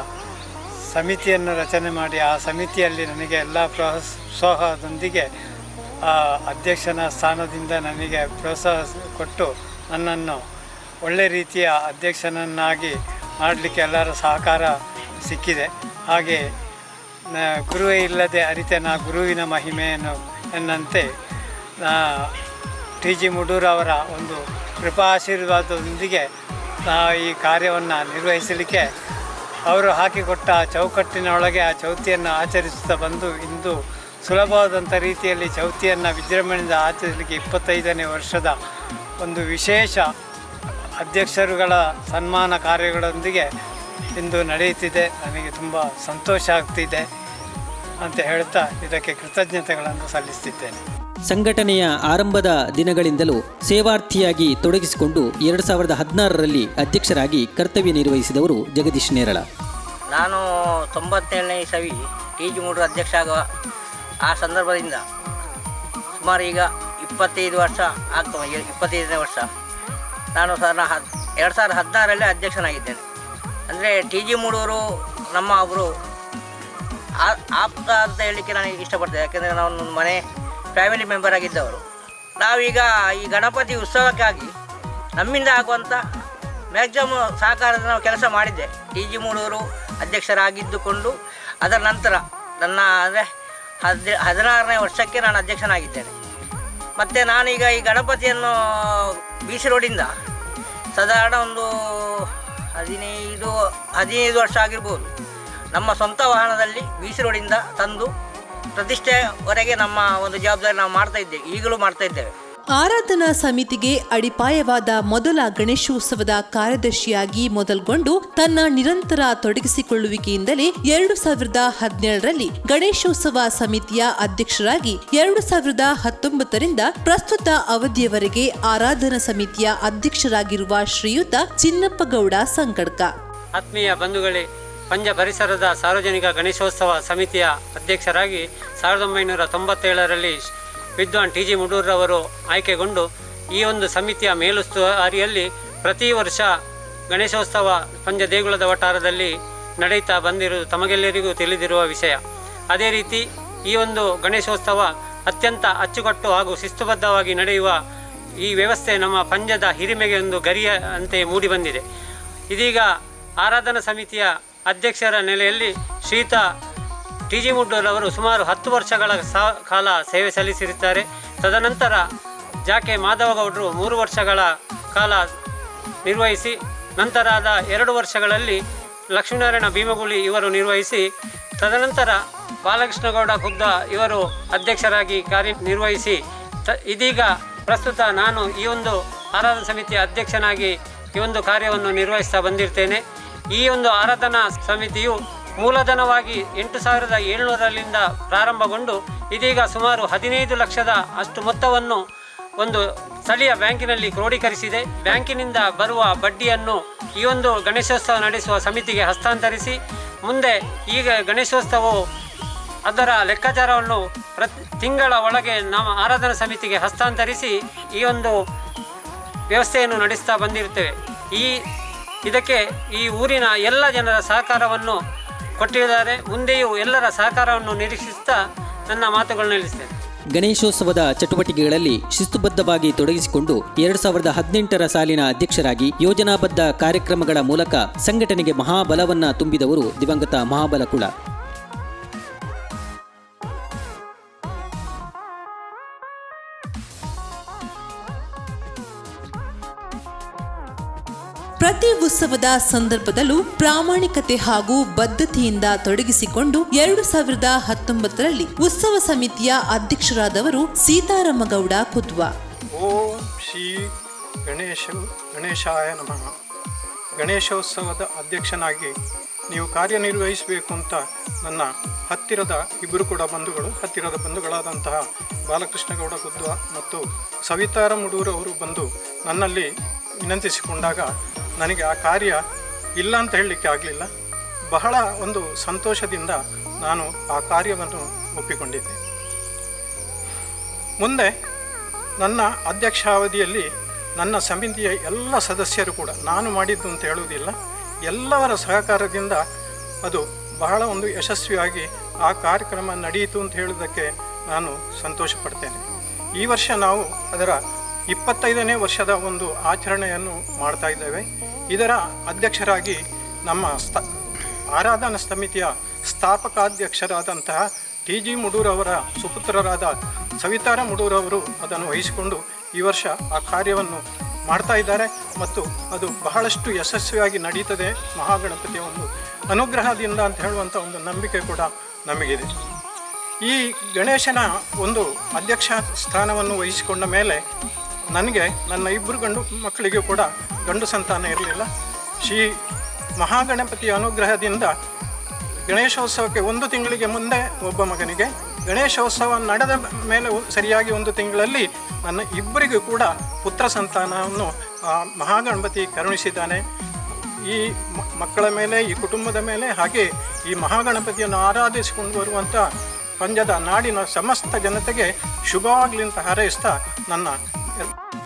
Speaker 6: ಸಮಿತಿಯನ್ನು ರಚನೆ ಮಾಡಿ ಆ ಸಮಿತಿಯಲ್ಲಿ ನನಗೆ ಎಲ್ಲ ಪ್ರೋತ್ಸಾಹದೊಂದಿಗೆ ಅಧ್ಯಕ್ಷನ ಸ್ಥಾನದಿಂದ ನನಗೆ ಪ್ರೋತ್ಸಾಹ ಕೊಟ್ಟು ನನ್ನನ್ನು ಒಳ್ಳೆ ರೀತಿಯ ಅಧ್ಯಕ್ಷನನ್ನಾಗಿ ಮಾಡಲಿಕ್ಕೆ ಎಲ್ಲರ ಸಹಕಾರ ಸಿಕ್ಕಿದೆ. ಹಾಗೆ ಗುರುವೇ ಇಲ್ಲದೆ ಅರಿತೆ ನಾ ಗುರುವಿನ ಮಹಿಮೆಯನ್ನು ಎನ್ನಂತೆ TG ಮೂಡೂರು ಅವರ ಒಂದು ಕೃಪಾ ಆಶೀರ್ವಾದದೊಂದಿಗೆ ಈ ಕಾರ್ಯವನ್ನು ನಿರ್ವಹಿಸಲಿಕ್ಕೆ ಅವರು ಹಾಕಿಕೊಟ್ಟ ಚೌಕಟ್ಟಿನ ಒಳಗೆ ಆ ಚೌತಿಯನ್ನು ಆಚರಿಸುತ್ತಾ ಬಂದು ಇಂದು ಸುಲಭವಾದಂಥ ರೀತಿಯಲ್ಲಿ ಚೌತಿಯನ್ನು ವಿಜೃಂಭಣೆಯಿಂದ ಆಚರಿಸಲಿಕ್ಕೆ 25ನೇ ವರ್ಷದ ಒಂದು ವಿಶೇಷ ಅಧ್ಯಕ್ಷರುಗಳ ಸನ್ಮಾನ ಕಾರ್ಯಗಳೊಂದಿಗೆ ಇಂದು ನಡೆಯುತ್ತಿದೆ. ನನಗೆ ತುಂಬ ಸಂತೋಷ ಆಗ್ತಿದೆ ಅಂತ ಹೇಳ್ತಾ ಇದಕ್ಕೆ ಕೃತಜ್ಞತೆಗಳನ್ನು ಸಲ್ಲಿಸುತ್ತಿದ್ದೇನೆ.
Speaker 1: ಸಂಘಟನೆಯ ಆರಂಭದ ದಿನಗಳಿಂದಲೂ ಸೇವಾರ್ಥಿಯಾಗಿ ತೊಡಗಿಸಿಕೊಂಡು 2016ರಲ್ಲಿ ಅಧ್ಯಕ್ಷರಾಗಿ ಕರ್ತವ್ಯ ನಿರ್ವಹಿಸಿದವರು ಜಗದೀಶ್ ನೇರಳ.
Speaker 15: ನಾನು 97ನೇ ಇಸವಿ TG ಮೂಡೂರು ಅಧ್ಯಕ್ಷ ಆಗುವ ಆ ಸಂದರ್ಭದಿಂದ ಸುಮಾರು ಈಗ 25 ವರ್ಷ ಆಗ್ತವೆ. 25ನೇ ವರ್ಷ ನಾನು 2016ರಲ್ಲಿ ಅಧ್ಯಕ್ಷನಾಗಿದ್ದೇನೆ. ಅಂದರೆ ಟಿ ಜಿ ಮೂಡೂರು ನಮ್ಮ ಒಬ್ಬರು ಆಪ್ತ ಅಂತ ಹೇಳಲಿಕ್ಕೆ ನಾನು ಇಷ್ಟಪಡ್ತೇನೆ. ಯಾಕೆಂದರೆ ನಾವು ಮನೆ ಫ್ಯಾಮಿಲಿ ಮೆಂಬರ್ ಆಗಿದ್ದವರು. ನಾವೀಗ ಈ ಗಣಪತಿ ಉತ್ಸವಕ್ಕಾಗಿ ನಮ್ಮಿಂದ ಆಗುವಂಥ ಮ್ಯಾಕ್ಸಿಮಮ್ ಸಹಕಾರದ ನಾವು ಕೆಲಸ ಮಾಡಿದ್ದೆ. ಟಿ ಜಿ ಮೂಡೂರು ಅಧ್ಯಕ್ಷರಾಗಿದ್ದುಕೊಂಡು ಅದರ ನಂತರ ನನ್ನ ಅಂದರೆ 16ನೇ ವರ್ಷಕ್ಕೆ ನಾನು ಅಧ್ಯಕ್ಷನಾಗಿದ್ದೇನೆ. ಮತ್ತು ನಾನೀಗ ಈ ಗಣಪತಿಯನ್ನು ಬಿ ಸಿ ರೋಡಿಂದ ಸಾಧಾರಣ ಒಂದು 15 ವರ್ಷ ಆಗಿರ್ಬೋದು ನಮ್ಮ ಸ್ವಂತ ವಾಹನದಲ್ಲಿ ಬಿ ಸಿ ರೋಡಿಂದ ತಂದು ಪ್ರತಿಷ್ಠೆವರೆಗೆ ನಮ್ಮ ಒಂದು ಜವಾಬ್ದಾರಿ ನಾವು ಈಗಲೂ ಮಾಡ್ತಾ ಇದ್ದೇವೆ.
Speaker 3: ಆರಾಧನಾ ಸಮಿತಿಗೆ ಅಡಿಪಾಯವಾದ ಮೊದಲ ಗಣೇಶೋತ್ಸವದ ಕಾರ್ಯದರ್ಶಿಯಾಗಿ ಮೊದಲ್ಗೊಂಡು ತನ್ನ ನಿರಂತರ ತೊಡಗಿಸಿಕೊಳ್ಳುವಿಕೆಯಿಂದಲೇ 2017ರಲ್ಲಿ ಗಣೇಶೋತ್ಸವ ಸಮಿತಿಯ ಅಧ್ಯಕ್ಷರಾಗಿ 2019ರಿಂದ ಪ್ರಸ್ತುತ ಅವಧಿಯವರೆಗೆ ಆರಾಧನಾ ಸಮಿತಿಯ ಅಧ್ಯಕ್ಷರಾಗಿರುವ ಶ್ರೀಯುತ ಚಿನ್ನಪ್ಪಗೌಡ ಸಂಕಡ್ಕ.
Speaker 6: ಆತ್ಮೀಯ ಬಂಧುಗಳೇ, ಪಂಜ ಪರಿಸರದ ಸಾರ್ವಜನಿಕ ಗಣೇಶೋತ್ಸವ ಸಮಿತಿಯ ಅಧ್ಯಕ್ಷರಾಗಿ 1997ರಲ್ಲಿ ವಿದ್ವಾನ್ ಟಿ ಜಿ ಮೂಡೂರವರು ಆಯ್ಕೆಗೊಂಡು ಈ ಒಂದು ಸಮಿತಿಯ ಮೇಲುಸ್ತುವಾರಿಯಲ್ಲಿ ಪ್ರತಿ ವರ್ಷ ಗಣೇಶೋತ್ಸವ ಪಂಜ ದೇಗುಲದ ವಠಾರದಲ್ಲಿ ನಡೆಯುತ್ತಾ ಬಂದಿರುವುದು ತಮಗೆಲ್ಲರಿಗೂ ತಿಳಿದಿರುವ ವಿಷಯ. ಅದೇ ರೀತಿ ಈ ಒಂದು ಗಣೇಶೋತ್ಸವ ಅತ್ಯಂತ ಅಚ್ಚುಕಟ್ಟು ಹಾಗೂ ಶಿಸ್ತುಬದ್ಧವಾಗಿ ನಡೆಯುವ ಈ ವ್ಯವಸ್ಥೆ ನಮ್ಮ ಪಂಜದ ಹಿರಿಮೆಗೆ ಒಂದು ಗರಿಯ ಅಂತೆ ಮೂಡಿಬಂದಿದೆ. ಇದೀಗ ಆರಾಧನಾ ಸಮಿತಿಯ ಅಧ್ಯಕ್ಷರ ನೆಲೆಯಲ್ಲಿ ಶ್ರೀಯುತ ಟಿ ಜಿ ಮೂಡೂರವರು ಸುಮಾರು 10 ವರ್ಷಗಳ ಕಾಲ ಸೇವೆ ಸಲ್ಲಿಸಿರುತ್ತಾರೆ. ತದನಂತರ ಜಾಕೆ ಮಾಧವಗೌಡರು 3 ವರ್ಷಗಳ ಕಾಲ ನಿರ್ವಹಿಸಿ, ನಂತರದ 2 ವರ್ಷಗಳಲ್ಲಿ ಲಕ್ಷ್ಮೀನಾರಾಯಣ ಭೀಮಗುಳಿ ಇವರು ನಿರ್ವಹಿಸಿ, ತದನಂತರ ಬಾಲಕೃಷ್ಣಗೌಡ ಖುದ್ದ ಇವರು ಅಧ್ಯಕ್ಷರಾಗಿ ಕಾರ್ಯನಿರ್ವಹಿಸಿ, ಇದೀಗ ಪ್ರಸ್ತುತ ನಾನು ಈ ಒಂದು ಆರಾಧನಾ ಸಮಿತಿಯ ಅಧ್ಯಕ್ಷನಾಗಿ ಈ ಒಂದು ಕಾರ್ಯವನ್ನು ನಿರ್ವಹಿಸ್ತಾ ಬಂದಿರ್ತೇನೆ. ಈ ಒಂದು ಆರಾಧನಾ ಸಮಿತಿಯು ಮೂಲಧನವಾಗಿ 8,700ರಿಂದ ಪ್ರಾರಂಭಗೊಂಡು ಇದೀಗ ಸುಮಾರು 15 ಲಕ್ಷದ ಅಷ್ಟು ಮೊತ್ತವನ್ನು ಒಂದು ಸ್ಥಳೀಯ ಬ್ಯಾಂಕಿನಲ್ಲಿ ಕ್ರೋಢೀಕರಿಸಿದೆ. ಬ್ಯಾಂಕಿನಿಂದ ಬರುವ ಬಡ್ಡಿಯನ್ನು ಈ ಒಂದು ಗಣೇಶೋತ್ಸವ ನಡೆಸುವ ಸಮಿತಿಗೆ ಹಸ್ತಾಂತರಿಸಿ, ಮುಂದೆ ಈಗ ಗಣೇಶೋತ್ಸವವು ಅದರ ಲೆಕ್ಕಾಚಾರವನ್ನು ತಿಂಗಳ ಒಳಗೆ ನಾವು ಆರಾಧನಾ ಸಮಿತಿಗೆ ಹಸ್ತಾಂತರಿಸಿ ಈ ಒಂದು ವ್ಯವಸ್ಥೆಯನ್ನು ನಡೆಸ್ತಾ ಬಂದಿರುತ್ತೇವೆ. ಇದಕ್ಕೆ ಈ ಊರಿನ ಎಲ್ಲ ಜನರ ಸಹಕಾರವನ್ನು ಕೊಟ್ಟಿದ್ದಾರೆ. ಮುಂದೆಯೂ ಎಲ್ಲರ ಸಹಕಾರವನ್ನು ನಿರೀಕ್ಷಿಸುತ್ತಾ ನನ್ನ ಮಾತುಗಳನ್ನು ನಿಲ್ಲಿಸ್ತೇನೆ.
Speaker 1: ಗಣೇಶೋತ್ಸವದ ಚಟುವಟಿಕೆಗಳಲ್ಲಿ ಶಿಸ್ತುಬದ್ಧವಾಗಿ ತೊಡಗಿಸಿಕೊಂಡು 2018ರ ಸಾಲಿನ ಅಧ್ಯಕ್ಷರಾಗಿ ಯೋಜನಾಬದ್ಧ ಕಾರ್ಯಕ್ರಮಗಳ ಮೂಲಕ ಸಂಘಟನೆಗೆ ಮಹಾಬಲವನ್ನ ತುಂಬಿದವರು ದಿವಂಗತ ಮಹಾಬಲಕುಳ.
Speaker 3: ಪ್ರತಿ ಉತ್ಸವದ ಸಂದರ್ಭದಲ್ಲೂ ಪ್ರಾಮಾಣಿಕತೆ ಹಾಗೂ ಬದ್ಧತೆಯಿಂದ ತೊಡಗಿಸಿಕೊಂಡು 2019ರಲ್ಲಿ ಉತ್ಸವ ಸಮಿತಿಯ ಅಧ್ಯಕ್ಷರಾದವರು ಸೀತಾರಾಮಗೌಡ ಕುದ್ವ.
Speaker 16: ಓಂ ಶ್ರೀ ಗಣೇಶಾಯ ನಮಃ. ಗಣೇಶೋತ್ಸವದ ಅಧ್ಯಕ್ಷನಾಗಿ ನೀವು ಕಾರ್ಯನಿರ್ವಹಿಸಬೇಕು ಅಂತ ನನ್ನ ಹತ್ತಿರದ ಇಬ್ಬರು ಕೂಡ ಹತ್ತಿರದ ಬಂಧುಗಳಾದಂತಹ ಬಾಲಕೃಷ್ಣಗೌಡ ಕುದ್ವ ಮತ್ತು ಸವಿತಾರ ಮೂಡೂರವರು ಬಂದು ನನ್ನಲ್ಲಿ ವಿನಂತಿಸಿಕೊಂಡಾಗ ನನಗೆ ಆ ಕಾರ್ಯ ಇಲ್ಲ ಅಂತ ಹೇಳಲಿಕ್ಕೆ ಆಗಲಿಲ್ಲ. ಬಹಳ ಒಂದು ಸಂತೋಷದಿಂದ ನಾನು ಆ ಕಾರ್ಯವನ್ನು ಒಪ್ಪಿಕೊಂಡಿದ್ದೆ. ಮುಂದೆ ನನ್ನ ಅಧ್ಯಕ್ಷಾವಧಿಯಲ್ಲಿ ನನ್ನ ಸಮಿತಿಯ ಎಲ್ಲ ಸದಸ್ಯರು ಕೂಡ, ನಾನು ಮಾಡಿದ್ದು ಅಂತ ಹೇಳುವುದಿಲ್ಲ, ಎಲ್ಲವರ ಸಹಕಾರದಿಂದ ಅದು ಬಹಳ ಒಂದು ಯಶಸ್ವಿಯಾಗಿ ಆ ಕಾರ್ಯಕ್ರಮ ನಡೆಯಿತು ಅಂತ ಹೇಳೋದಕ್ಕೆ ನಾನು ಸಂತೋಷ ಪಡ್ತೇನೆ. ಈ ವರ್ಷ ನಾವು ಅದರ 25ನೇ ವರ್ಷದ ಒಂದು ಆಚರಣೆಯನ್ನು ಮಾಡ್ತಾ ಇದ್ದೇವೆ. ಇದರ ಅಧ್ಯಕ್ಷರಾಗಿ ನಮ್ಮ ಆರಾಧನಾ ಸಮಿತಿಯ ಸ್ಥಾಪಕಾಧ್ಯಕ್ಷರಾದಂತಹ ಟಿ ಜಿ ಮೂಡೂರವರ ಸುಪುತ್ರರಾದ ಸವಿತಾರ ಮೂಡೂರವರು ಅದನ್ನು ವಹಿಸಿಕೊಂಡು ಈ ವರ್ಷ ಆ ಕಾರ್ಯವನ್ನು ಮಾಡ್ತಾ ಇದ್ದಾರೆ ಮತ್ತು ಅದು ಬಹಳಷ್ಟು ಯಶಸ್ವಿಯಾಗಿ ನಡೀತದೆ. ಮಹಾಗಣಪತಿಯ ಒಂದು ಅನುಗ್ರಹದಿಂದ ಅಂತ ಹೇಳುವಂಥ ಒಂದು ನಂಬಿಕೆ ಕೂಡ ನಮಗಿದೆ. ಈ ಗಣೇಶನ ಒಂದು ಅಧ್ಯಕ್ಷ ಸ್ಥಾನವನ್ನು ವಹಿಸಿಕೊಂಡ ಮೇಲೆ ನನಗೆ ನನ್ನ ಇಬ್ಬರು ಗಂಡು ಮಕ್ಕಳಿಗೂ ಕೂಡ ಗಂಡು ಸಂತಾನ ಇರಲಿಲ್ಲ. ಶ್ರೀ ಮಹಾಗಣಪತಿಯ ಅನುಗ್ರಹದಿಂದ ಗಣೇಶೋತ್ಸವಕ್ಕೆ 1 ತಿಂಗಳಿಗೆ ಮುಂದೆ ಒಬ್ಬ ಮಗನಿಗೆ, ಗಣೇಶೋತ್ಸವ ನಡೆದ ಮೇಲೆ ಸರಿಯಾಗಿ 1 ತಿಂಗಳಲ್ಲಿ ನನ್ನ ಇಬ್ಬರಿಗೂ ಕೂಡ ಪುತ್ರ ಸಂತಾನವನ್ನು ಮಹಾಗಣಪತಿ ಕರುಣಿಸಿದ್ದಾನೆ. ಈ ಮಕ್ಕಳ ಮೇಲೆ, ಈ ಕುಟುಂಬದ ಮೇಲೆ, ಹಾಗೆ ಈ ಮಹಾಗಣಪತಿಯನ್ನು ಆರಾಧಿಸಿಕೊಂಡು ಬರುವಂಥ ಪಂಜದ ನಾಡಿನ ಸಮಸ್ತ ಜನತೆಗೆ ಶುಭವಾಗಲಿ ಅಂತ ಹಾರೈಸ್ತಾ ನನ್ನ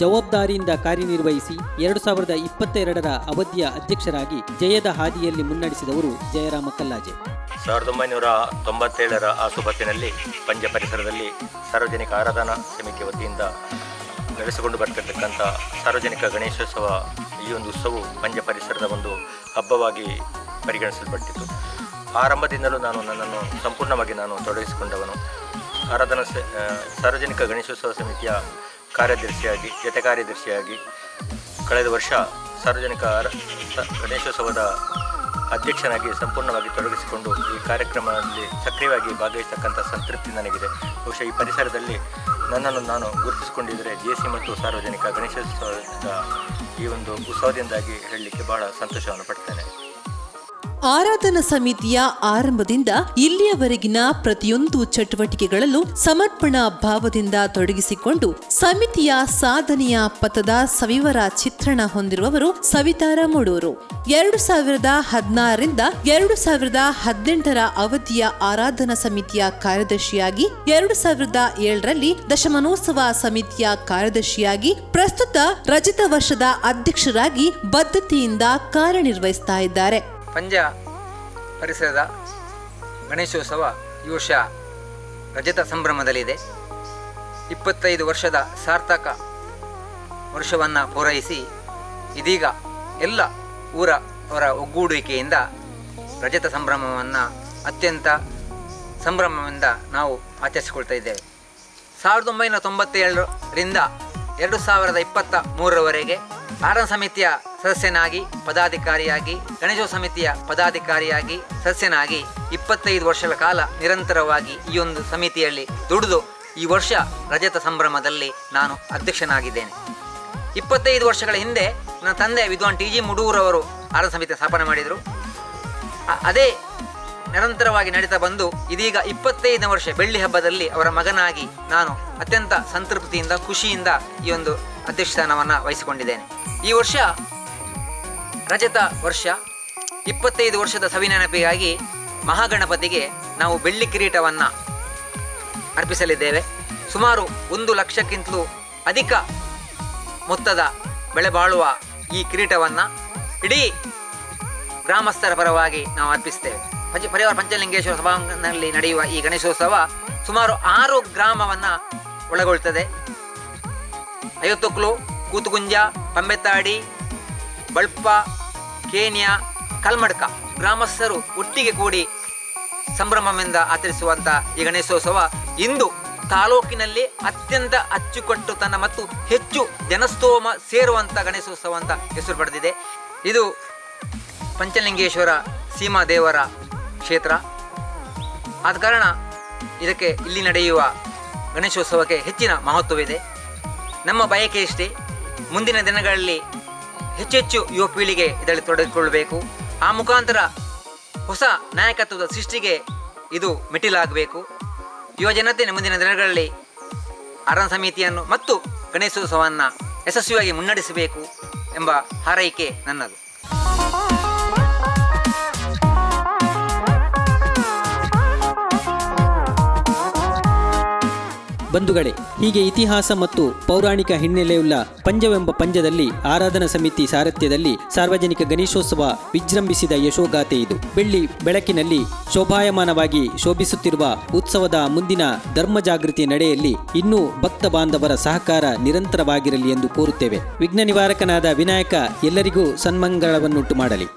Speaker 1: ಜವಾಬ್ದಾರಿಯಿಂದ ಕಾರ್ಯನಿರ್ವಹಿಸಿ 2022ರ ಅವಧಿಯ ಅಧ್ಯಕ್ಷರಾಗಿ ಜಯದ ಹಾದಿಯಲ್ಲಿ ಮುನ್ನಡೆಸಿದವರು ಜಯರಾಮ ಕಲ್ಲಾಜೆ.
Speaker 17: 1997ರ ಆಸುಪಾಸಿನಲ್ಲಿ ಪಂಜ ಪರಿಸರದಲ್ಲಿ ಸಾರ್ವಜನಿಕ ಆರಾಧನಾ ಸಮಿತಿ ವತಿಯಿಂದ ನಡೆಸಿಕೊಂಡು ಬರ್ತಿರ್ತಕ್ಕಂಥ ಸಾರ್ವಜನಿಕ ಗಣೇಶೋತ್ಸವ, ಈ ಒಂದು ಉತ್ಸವವು ಪಂಜ ಪರಿಸರದ ಒಂದು ಹಬ್ಬವಾಗಿ ಪರಿಗಣಿಸಲ್ಪಟ್ಟಿತು. ಆರಂಭದಿಂದಲೂ ನನ್ನನ್ನು ಸಂಪೂರ್ಣವಾಗಿ ತೊಡಗಿಸಿಕೊಂಡವನು. ಸಾರ್ವಜನಿಕ ಗಣೇಶೋತ್ಸವ ಸಮಿತಿಯ ಕಾರ್ಯದರ್ಶಿಯಾಗಿ, ಜೊತೆ ಕಾರ್ಯದರ್ಶಿಯಾಗಿ ಕಳೆದ ವರ್ಷ ಸಾರ್ವಜನಿಕ ಗಣೇಶೋತ್ಸವದ ಅಧ್ಯಕ್ಷನಾಗಿ ಸಂಪೂರ್ಣವಾಗಿ ತೊಡಗಿಸಿಕೊಂಡು ಈ ಕಾರ್ಯಕ್ರಮದಲ್ಲಿ ಸಕ್ರಿಯವಾಗಿ ಭಾಗವಹಿಸತಕ್ಕಂಥ ಸಂತೃಪ್ತಿ ನನಗಿದೆ. ಬಹುಶಃ ಈ ಪರಿಸರದಲ್ಲಿ ನನ್ನನ್ನು ನಾನು ಗುರುತಿಸಿಕೊಂಡಿದ್ದರೆ ಜೆಸಿ ಮತ್ತು ಸಾರ್ವಜನಿಕ ಗಣೇಶೋತ್ಸವದ ಈ ಒಂದು ಉತ್ಸವದಿಂದಾಗಿ ಹೇಳಲಿಕ್ಕೆ ಬಹಳ ಸಂತೋಷವನ್ನು ಪಡ್ತೇನೆ.
Speaker 3: ಆರಾಧನಾ ಸಮಿತಿಯ ಆರಂಭದಿಂದ ಇಲ್ಲಿಯವರೆಗಿನ ಪ್ರತಿಯೊಂದು ಚಟುವಟಿಕೆಗಳಲ್ಲೂ ಸಮರ್ಪಣಾ ಭಾವದಿಂದ ತೊಡಗಿಸಿಕೊಂಡು ಸಮಿತಿಯ ಸಾಧನೆಯ ಪಥದ ಸವಿವರ ಚಿತ್ರಣ ಹೊಂದಿರುವವರು ಸವಿತಾರ ಮೂಡೂರು. 2016ರಿಂದ 2018ರ ಅವಧಿಯ ಆರಾಧನಾ ಸಮಿತಿಯ ಕಾರ್ಯದರ್ಶಿಯಾಗಿ, 2007ರಲ್ಲಿ ದಶಮಾನೋತ್ಸವ ಸಮಿತಿಯ ಕಾರ್ಯದರ್ಶಿಯಾಗಿ, ಪ್ರಸ್ತುತ ರಜತ ವರ್ಷದ ಅಧ್ಯಕ್ಷರಾಗಿ ಬದ್ಧತೆಯಿಂದ ಕಾರ್ಯನಿರ್ವಹಿಸ್ತಾ ಇದ್ದಾರೆ.
Speaker 18: ಪಂಜ ಪರಿಸರದ ಗಣೇಶೋತ್ಸವ ಈ ವರ್ಷ ರಜತ ಸಂಭ್ರಮದಲ್ಲಿದೆ. 25 ವರ್ಷದ ಸಾರ್ಥಕ ವರ್ಷವನ್ನು ಪೂರೈಸಿ ಇದೀಗ ಎಲ್ಲ ಊರವರ ಒಗ್ಗೂಡುವಿಕೆಯಿಂದ ರಜತ ಸಂಭ್ರಮವನ್ನು ಅತ್ಯಂತ ಸಂಭ್ರಮದಿಂದ ನಾವು ಆಚರಿಸಿಕೊಳ್ತಾ ಇದ್ದೇವೆ. 1997ರಿಂದ 2023ರವರೆಗೆ ಆರಾಧನಾ ಸಮಿತಿಯ ಸದಸ್ಯನಾಗಿ, ಪದಾಧಿಕಾರಿಯಾಗಿ, ಗಣೇಶೋತ್ಸವ ಸಮಿತಿಯ ಪದಾಧಿಕಾರಿಯಾಗಿ, ಸದಸ್ಯನಾಗಿ 25 ವರ್ಷಗಳ ಕಾಲ ನಿರಂತರವಾಗಿ ಈ ಒಂದು ಸಮಿತಿಯಲ್ಲಿ ದುಡಿದು ಈ ವರ್ಷ ರಜತ ಸಂಭ್ರಮದಲ್ಲಿ ನಾನು ಅಧ್ಯಕ್ಷನಾಗಿದ್ದೇನೆ. 25 ವರ್ಷಗಳ ಹಿಂದೆ ನನ್ನ ತಂದೆ ವಿದ್ವಾನ್ TG ಮುಡೂರವರು ಆರಾಧನಾ ಸಮಿತಿಯ ಸ್ಥಾಪನೆ ಮಾಡಿದರು. ಅದೇ ನಿರಂತರವಾಗಿ ನಡೀತಾ ಬಂದು ಇದೀಗ 25ನೇ ವರ್ಷ ಬೆಳ್ಳಿ ಹಬ್ಬದಲ್ಲಿ ಅವರ ಮಗನಾಗಿ ನಾನು ಅತ್ಯಂತ ಸಂತೃಪ್ತಿಯಿಂದ, ಖುಷಿಯಿಂದ ಈ ಒಂದು ಅಧ್ಯಕ್ಷ ಸ್ಥಾನವನ್ನು ವಹಿಸಿಕೊಂಡಿದ್ದೇನೆ. ಈ ವರ್ಷ ರಜತ ವರ್ಷ 25 ವರ್ಷದ ಸವಿನೆನಪಿಗಾಗಿ ಮಹಾಗಣಪತಿಗೆ ನಾವು ಬೆಳ್ಳಿ ಕಿರೀಟವನ್ನು ಅರ್ಪಿಸಲಿದ್ದೇವೆ. ಸುಮಾರು 1 ಲಕ್ಷಕ್ಕಿಂತಲೂ ಅಧಿಕ ಮೊತ್ತದ ಬೆಲೆ ಬಾಳುವ ಈ ಕಿರೀಟವನ್ನು ಇಡೀ ಗ್ರಾಮಸ್ಥರ ಪರವಾಗಿ ನಾವು ಅರ್ಪಿಸ್ತೇವೆ. ಪರಿವಾರ ಪಂಚಲಿಂಗೇಶ್ವರ ಸಭಾಂಗಣದಲ್ಲಿ ನಡೆಯುವ ಈ ಗಣೇಶೋತ್ಸವ ಸುಮಾರು 6 ಗ್ರಾಮವನ್ನು ಒಳಗೊಳ್ಳುತ್ತದೆ. ಅಯೋತ್ತೊಕ್ಲು, ಕೂತುಗುಂಜ, ಪಂಬೆತ್ತಾಡಿ, ಬಳ್ಪ, ಕೇನ್ಯಾ, ಕಲ್ಮಡ್ಕ ಗ್ರಾಮಸ್ಥರು ಒಟ್ಟಿಗೆ ಕೂಡಿ ಸಂಭ್ರಮದಿಂದ ಆಚರಿಸುವಂಥ ಈ ಗಣೇಶೋತ್ಸವ ಇಂದು ತಾಲೂಕಿನಲ್ಲಿ ಅತ್ಯಂತ ಅಚ್ಚುಕಟ್ಟುತನ ಮತ್ತು ಹೆಚ್ಚು ಜನಸ್ತೋಮ ಸೇರುವಂಥ ಗಣೇಶೋತ್ಸವ ಅಂತ ಹೆಸರು ಪಡೆದಿದೆ. ಇದು ಪಂಚಲಿಂಗೇಶ್ವರ ಸೀಮಾ ದೇವರ ಕ್ಷೇತ್ರ ಆದ ಕಾರಣ ಇದಕ್ಕೆ ಇಲ್ಲಿ ನಡೆಯುವ ಗಣೇಶೋತ್ಸವಕ್ಕೆ ಹೆಚ್ಚಿನ ಮಹತ್ವವಿದೆ. ನಮ್ಮ ಬಯಕೆ ಇಷ್ಟೇ, ಮುಂದಿನ ದಿನಗಳಲ್ಲಿ ಹೆಚ್ಚೆಚ್ಚು ಯುವ ಪೀಳಿಗೆ ಇದರಲ್ಲಿ ತೊಡಗಿಕೊಳ್ಳಬೇಕು. ಆ ಮುಖಾಂತರ ಹೊಸ ನಾಯಕತ್ವದ ಸೃಷ್ಟಿಗೆ ಇದು ಮೆಟ್ಟಿಲಾಗಬೇಕು. ಯುವ ಜನತೆ ಮುಂದಿನ ದಿನಗಳಲ್ಲಿ ಆರಾಧನಾ ಸಮಿತಿಯನ್ನು ಮತ್ತು ಗಣೇಶೋತ್ಸವವನ್ನು ಯಶಸ್ವಿಯಾಗಿ ಮುನ್ನಡೆಸಬೇಕು ಎಂಬ ಹಾರೈಕೆ ನನ್ನದು.
Speaker 1: ಬಂಧುಗಳೇ, ಹೀಗೆ ಇತಿಹಾಸ ಮತ್ತು ಪೌರಾಣಿಕ ಹಿನ್ನೆಲೆಯುಳ್ಳ ಪಂಜವೆಂಬ ಪಂಜದಲ್ಲಿ ಆರಾಧನಾ ಸಮಿತಿ ಸಾರಥ್ಯದಲ್ಲಿ ಸಾರ್ವಜನಿಕ ಗಣೇಶೋತ್ಸವ ವಿಜೃಂಭಿಸಿದ ಯಶೋಗಾಥೆ ಇದು. ಬೆಳ್ಳಿ ಬೆಳಕಿನಲ್ಲಿ ಶೋಭಾಯಮಾನವಾಗಿ ಶೋಭಿಸುತ್ತಿರುವ ಉತ್ಸವದ ಮುಂದಿನ ಧರ್ಮ ಜಾಗೃತಿ ನಡೆಯಲ್ಲಿ ಇನ್ನೂ ಭಕ್ತ ಬಾಂಧವರ ಸಹಕಾರ ನಿರಂತರವಾಗಿರಲಿ ಎಂದು ಕೋರುತ್ತೇವೆ. ವಿಘ್ನ ನಿವಾರಕನಾದ ವಿನಾಯಕ ಎಲ್ಲರಿಗೂ ಸನ್ಮಂಗಳವನ್ನುಂಟು ಮಾಡಲಿ.